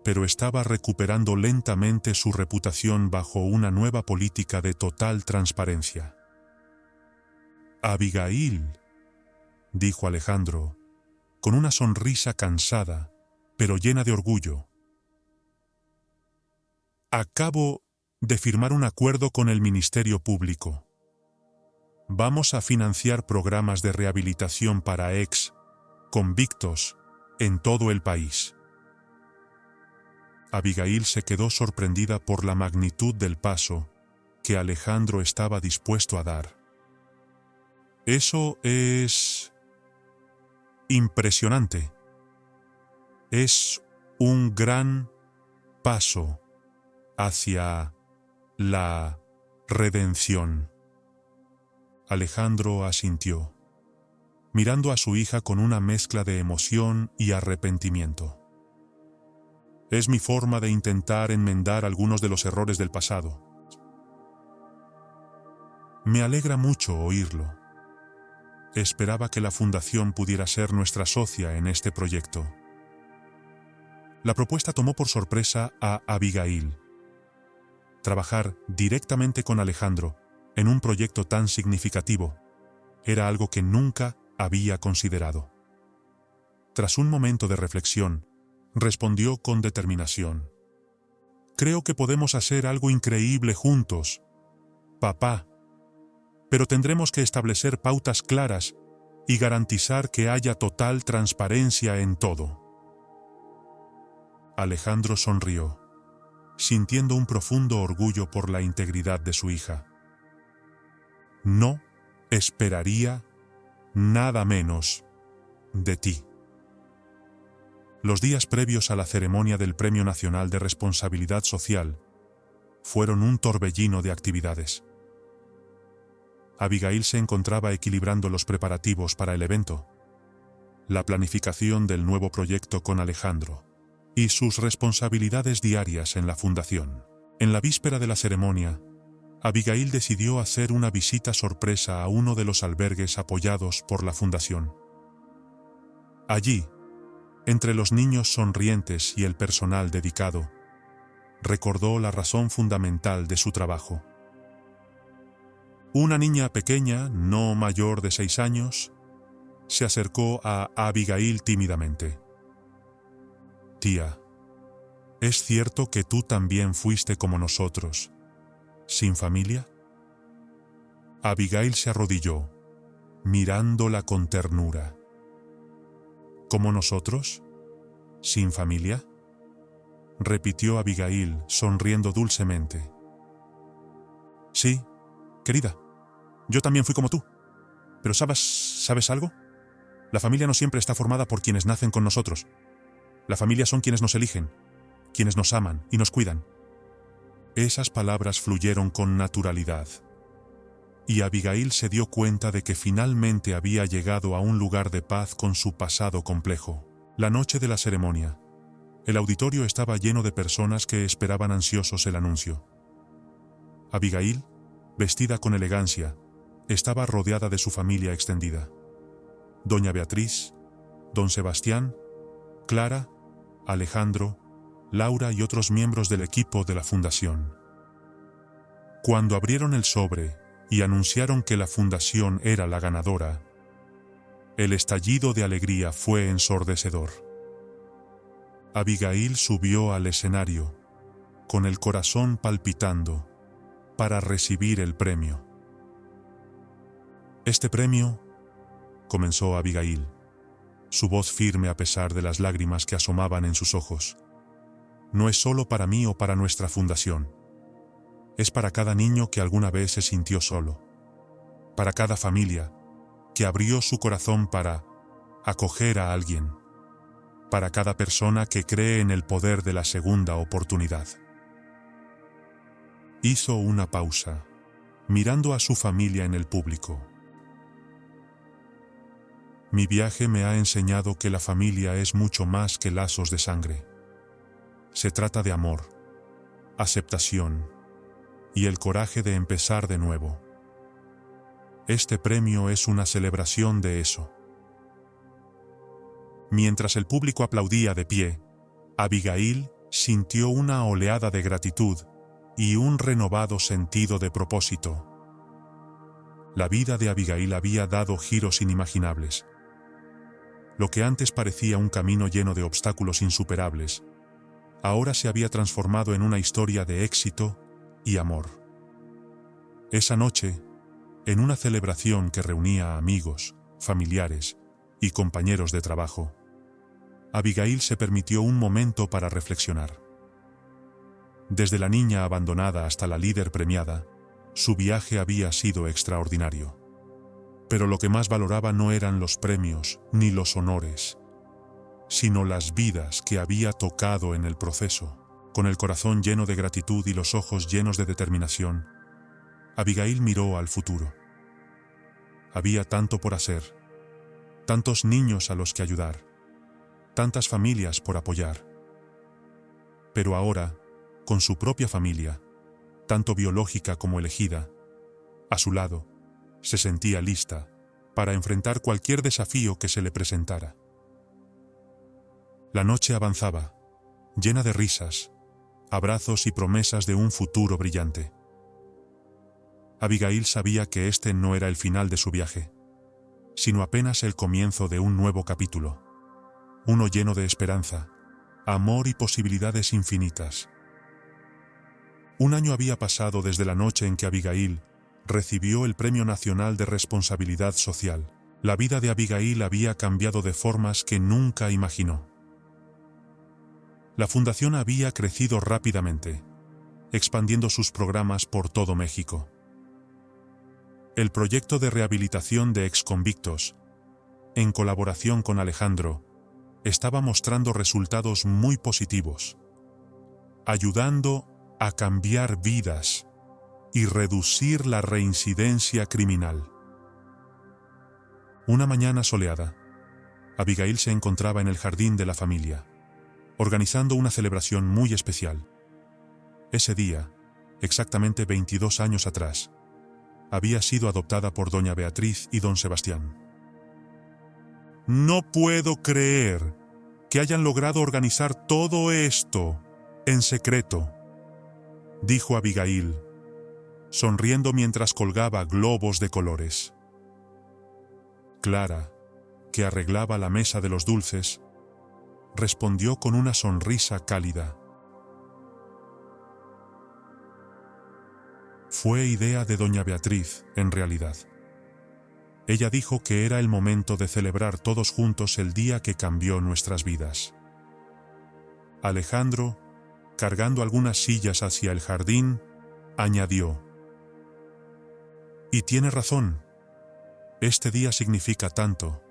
pero estaba recuperando lentamente su reputación bajo una nueva política de total transparencia. «Abigail», dijo Alejandro, con una sonrisa cansada, pero llena de orgullo. «Acabo de firmar un acuerdo con el Ministerio Público. Vamos a financiar programas de rehabilitación para ex-convictos en todo el país». Abigail se quedó sorprendida por la magnitud del paso que Alejandro estaba dispuesto a dar. Eso es impresionante. Es un gran paso hacia la redención. Alejandro asintió, mirando a su hija con una mezcla de emoción y arrepentimiento. Es mi forma de intentar enmendar algunos de los errores del pasado. Me alegra mucho oírlo. Esperaba que la Fundación pudiera ser nuestra socia en este proyecto. La propuesta tomó por sorpresa a Abigail. Trabajar directamente con Alejandro en un proyecto tan significativo era algo que nunca había considerado. Tras un momento de reflexión, respondió con determinación. Creo que podemos hacer algo increíble juntos, papá, pero tendremos que establecer pautas claras y garantizar que haya total transparencia en todo. Alejandro sonrió, sintiendo un profundo orgullo por la integridad de su hija. No esperaría nada menos de ti. Los días previos a la ceremonia del Premio Nacional de Responsabilidad Social fueron un torbellino de actividades. Abigail se encontraba equilibrando los preparativos para el evento, la planificación del nuevo proyecto con Alejandro y sus responsabilidades diarias en la Fundación. En la víspera de la ceremonia, Abigail decidió hacer una visita sorpresa a uno de los albergues apoyados por la Fundación. Allí, entre los niños sonrientes y el personal dedicado, recordó la razón fundamental de su trabajo. Una niña pequeña, no mayor de 6 años, se acercó a Abigail tímidamente. Tía, ¿es cierto que tú también fuiste como nosotros, sin familia? Abigail se arrodilló, mirándola con ternura. ¿Como nosotros? ¿Sin familia? Repitió Abigail, sonriendo dulcemente. Sí, querida, yo también fui como tú. Pero ¿sabes algo? La familia no siempre está formada por quienes nacen con nosotros. La familia son quienes nos eligen, quienes nos aman y nos cuidan. Esas palabras fluyeron con naturalidad, y Abigail se dio cuenta de que finalmente había llegado a un lugar de paz con su pasado complejo. La noche de la ceremonia, el auditorio estaba lleno de personas que esperaban ansiosos el anuncio. Abigail, vestida con elegancia, estaba rodeada de su familia extendida. Doña Beatriz, don Sebastián, Clara, Alejandro, Laura y otros miembros del equipo de la Fundación. Cuando abrieron el sobre y anunciaron que la Fundación era la ganadora, el estallido de alegría fue ensordecedor. Abigail subió al escenario, con el corazón palpitando, para recibir el premio. Este premio, comenzó Abigail, su voz firme a pesar de las lágrimas que asomaban en sus ojos, no es solo para mí o para nuestra fundación. Es para cada niño que alguna vez se sintió solo, para cada familia que abrió su corazón para acoger a alguien, para cada persona que cree en el poder de la segunda oportunidad. Hizo una pausa, mirando a su familia en el público. Mi viaje me ha enseñado que la familia es mucho más que lazos de sangre. Se trata de amor, aceptación y el coraje de empezar de nuevo. Este premio es una celebración de eso. Mientras el público aplaudía de pie, Abigail sintió una oleada de gratitud y un renovado sentido de propósito. La vida de Abigail había dado giros inimaginables. Lo que antes parecía un camino lleno de obstáculos insuperables, ahora se había transformado en una historia de éxito y amor. Esa noche, en una celebración que reunía a amigos, familiares y compañeros de trabajo, Abigail se permitió un momento para reflexionar. Desde la niña abandonada hasta la líder premiada, su viaje había sido extraordinario. Pero lo que más valoraba no eran los premios ni los honores, sino las vidas que había tocado en el proceso. Con el corazón lleno de gratitud y los ojos llenos de determinación, Abigail miró al futuro. Había tanto por hacer, tantos niños a los que ayudar, tantas familias por apoyar. Pero ahora, con su propia familia, tanto biológica como elegida, a su lado, se sentía lista para enfrentar cualquier desafío que se le presentara. La noche avanzaba, llena de risas, abrazos y promesas de un futuro brillante. Abigail sabía que este no era el final de su viaje, sino apenas el comienzo de un nuevo capítulo, uno lleno de esperanza, amor y posibilidades infinitas. Un año había pasado desde la noche en que Abigail recibió el Premio Nacional de Responsabilidad Social. La vida de Abigail había cambiado de formas que nunca imaginó. La fundación había crecido rápidamente, expandiendo sus programas por todo México. El proyecto de rehabilitación de exconvictos, en colaboración con Alejandro, estaba mostrando resultados muy positivos, ayudando a cambiar vidas y reducir la reincidencia criminal. Una mañana soleada, Abigail se encontraba en el jardín de la familia, organizando una celebración muy especial. Ese día, exactamente 22 años atrás, había sido adoptada por doña Beatriz y don Sebastián. «No puedo creer que hayan logrado organizar todo esto en secreto», dijo Abigail, sonriendo mientras colgaba globos de colores. Clara, que arreglaba la mesa de los dulces, respondió con una sonrisa cálida. Fue idea de doña Beatriz, en realidad. Ella dijo que era el momento de celebrar todos juntos el día que cambió nuestras vidas. Alejandro, cargando algunas sillas hacia el jardín, añadió: «Y tiene razón, este día significa tanto.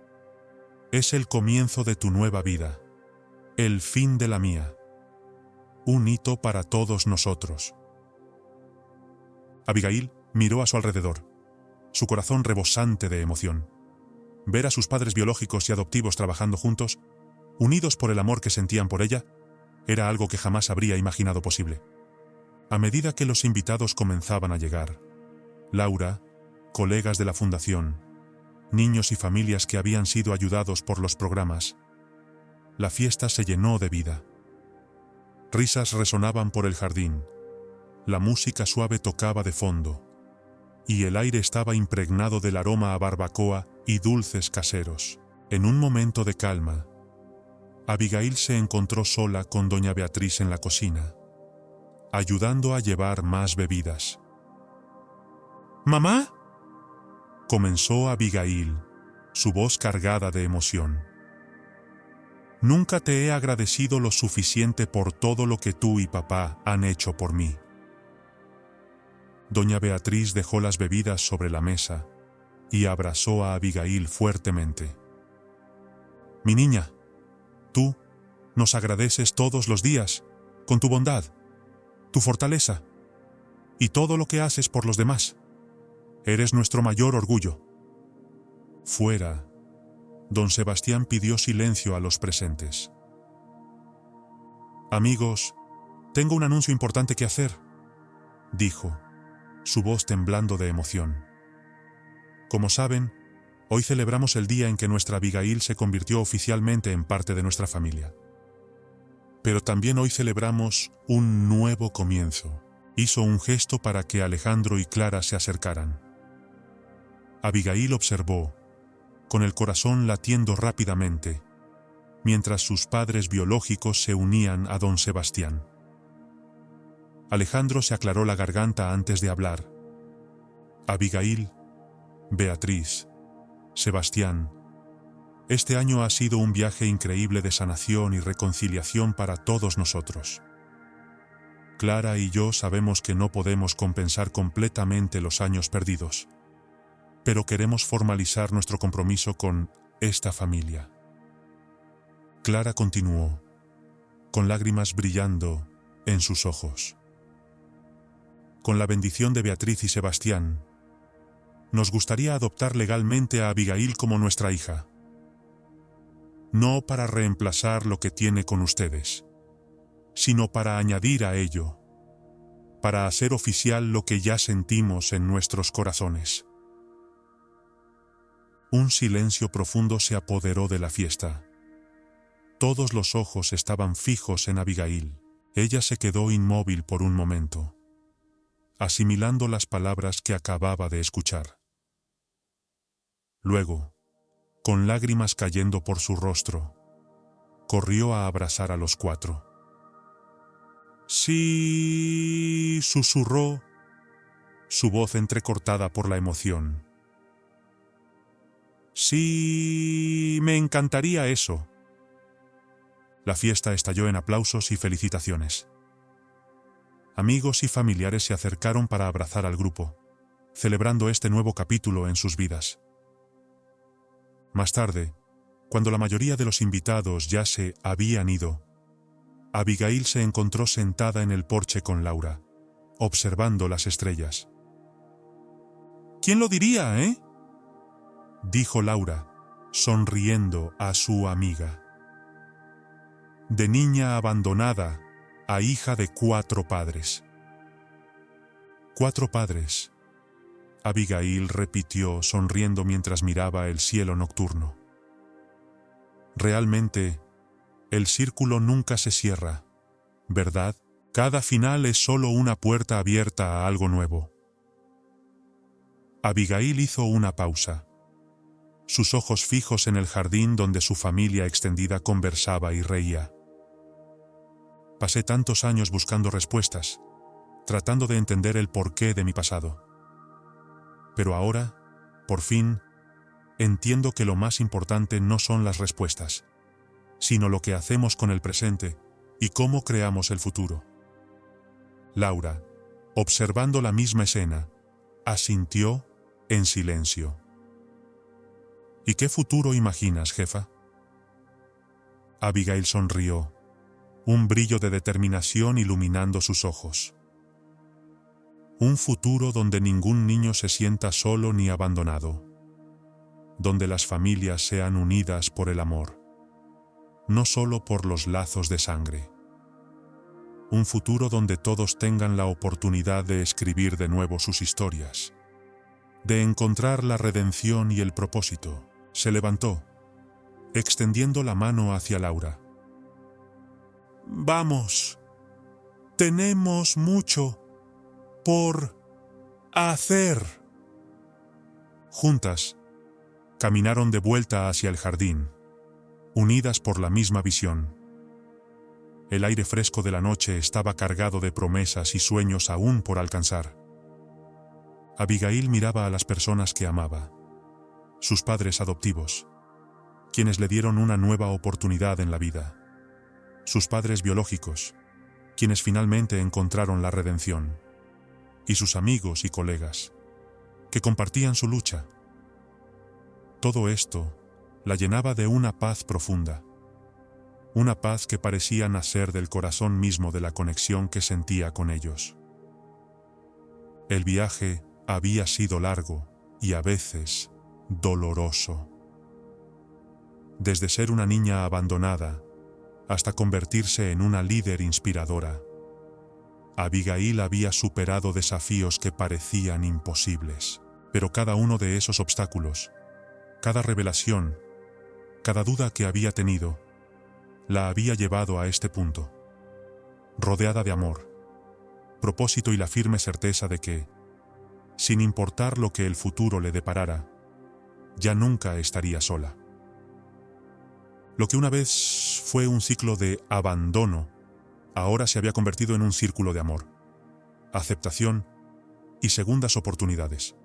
Es el comienzo de tu nueva vida, el fin de la mía, un hito para todos nosotros». Abigail miró a su alrededor, su corazón rebosante de emoción. Ver a sus padres biológicos y adoptivos trabajando juntos, unidos por el amor que sentían por ella, era algo que jamás habría imaginado posible. A medida que los invitados comenzaban a llegar, Laura, colegas de la fundación, niños y familias que habían sido ayudados por los programas, la fiesta se llenó de vida. Risas resonaban por el jardín, la música suave tocaba de fondo, y el aire estaba impregnado del aroma a barbacoa y dulces caseros. En un momento de calma, Abigail se encontró sola con doña Beatriz en la cocina, ayudando a llevar más bebidas. «¿Mamá?», comenzó Abigail, su voz cargada de emoción. «Nunca te he agradecido lo suficiente por todo lo que tú y papá han hecho por mí». Doña Beatriz dejó las bebidas sobre la mesa y abrazó a Abigail fuertemente. «Mi niña, tú nos agradeces todos los días con tu bondad, tu fortaleza y todo lo que haces por los demás. Eres nuestro mayor orgullo». Fuera, don Sebastián pidió silencio a los presentes. «Amigos, tengo un anuncio importante que hacer», dijo, su voz temblando de emoción. «Como saben, hoy celebramos el día en que nuestra Abigail se convirtió oficialmente en parte de nuestra familia. Pero también hoy celebramos un nuevo comienzo». Hizo un gesto para que Alejandro y Clara se acercaran. Abigail observó, con el corazón latiendo rápidamente, mientras sus padres biológicos se unían a don Sebastián. Alejandro se aclaró la garganta antes de hablar. «Abigail, Beatriz, Sebastián, este año ha sido un viaje increíble de sanación y reconciliación para todos nosotros. Clara y yo sabemos que no podemos compensar completamente los años perdidos, pero queremos formalizar nuestro compromiso con esta familia. Clara continuó, con lágrimas brillando en sus ojos. Con la bendición de Beatriz y Sebastián, nos gustaría adoptar legalmente a Abigail como nuestra hija. No para reemplazar lo que tiene con ustedes, sino para añadir a ello, para hacer oficial lo que ya sentimos en nuestros corazones. Un silencio profundo se apoderó de la fiesta. Todos los ojos estaban fijos en Abigail. Ella se quedó inmóvil por un momento, asimilando las palabras que acababa de escuchar. Luego, con lágrimas cayendo por su rostro, corrió a abrazar a los cuatro. «Sí», susurró, su voz entrecortada por la emoción. «Sí, me encantaría eso». La fiesta estalló en aplausos y felicitaciones. Amigos y familiares se acercaron para abrazar al grupo, celebrando este nuevo capítulo en sus vidas. Más tarde, cuando la mayoría de los invitados ya se habían ido, Abigail se encontró sentada en el porche con Laura, observando las estrellas. «¿Quién lo diría, eh?», dijo Laura, sonriendo a su amiga. De niña abandonada a hija de 4 padres. 4 padres, Abigail repitió sonriendo mientras miraba el cielo nocturno. Realmente, el círculo nunca se cierra, ¿verdad? Cada final es solo una puerta abierta a algo nuevo. Abigail hizo una pausa, sus ojos fijos en el jardín donde su familia extendida conversaba y reía. Pasé tantos años buscando respuestas, tratando de entender el porqué de mi pasado. Pero ahora, por fin, entiendo que lo más importante no son las respuestas, sino lo que hacemos con el presente y cómo creamos el futuro. Laura, observando la misma escena, asintió en silencio. ¿Y qué futuro imaginas, jefa? Abigail sonrió, un brillo de determinación iluminando sus ojos. Un futuro donde ningún niño se sienta solo ni abandonado, donde las familias sean unidas por el amor, no solo por los lazos de sangre. Un futuro donde todos tengan la oportunidad de escribir de nuevo sus historias, de encontrar la redención y el propósito. Se levantó, extendiendo la mano hacia Laura. «Vamos, tenemos mucho por hacer». Juntas, caminaron de vuelta hacia el jardín, unidas por la misma visión. El aire fresco de la noche estaba cargado de promesas y sueños aún por alcanzar. Abigail miraba a las personas que amaba, sus padres adoptivos, quienes le dieron una nueva oportunidad en la vida, sus padres biológicos, quienes finalmente encontraron la redención, y sus amigos y colegas, que compartían su lucha. Todo esto la llenaba de una paz profunda, una paz que parecía nacer del corazón mismo de la conexión que sentía con ellos. El viaje había sido largo y a veces doloroso. Desde ser una niña abandonada hasta convertirse en una líder inspiradora, Abigail había superado desafíos que parecían imposibles, pero cada uno de esos obstáculos, cada revelación, cada duda que había tenido, la había llevado a este punto, rodeada de amor, propósito y la firme certeza de que, sin importar lo que el futuro le deparara, ya nunca estaría sola. Lo que una vez fue un ciclo de abandono, ahora se había convertido en un círculo de amor, aceptación y segundas oportunidades.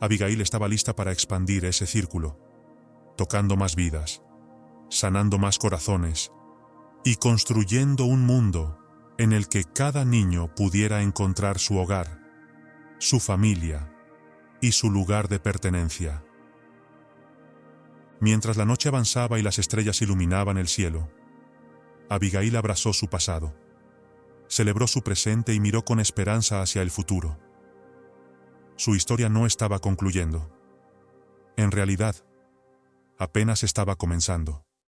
Abigail estaba lista para expandir ese círculo, tocando más vidas, sanando más corazones y construyendo un mundo en el que cada niño pudiera encontrar su hogar, su familia y su lugar de pertenencia. Mientras la noche avanzaba y las estrellas iluminaban el cielo, Abigail abrazó su pasado, celebró su presente y miró con esperanza hacia el futuro. Su historia no estaba concluyendo. En realidad, apenas estaba comenzando.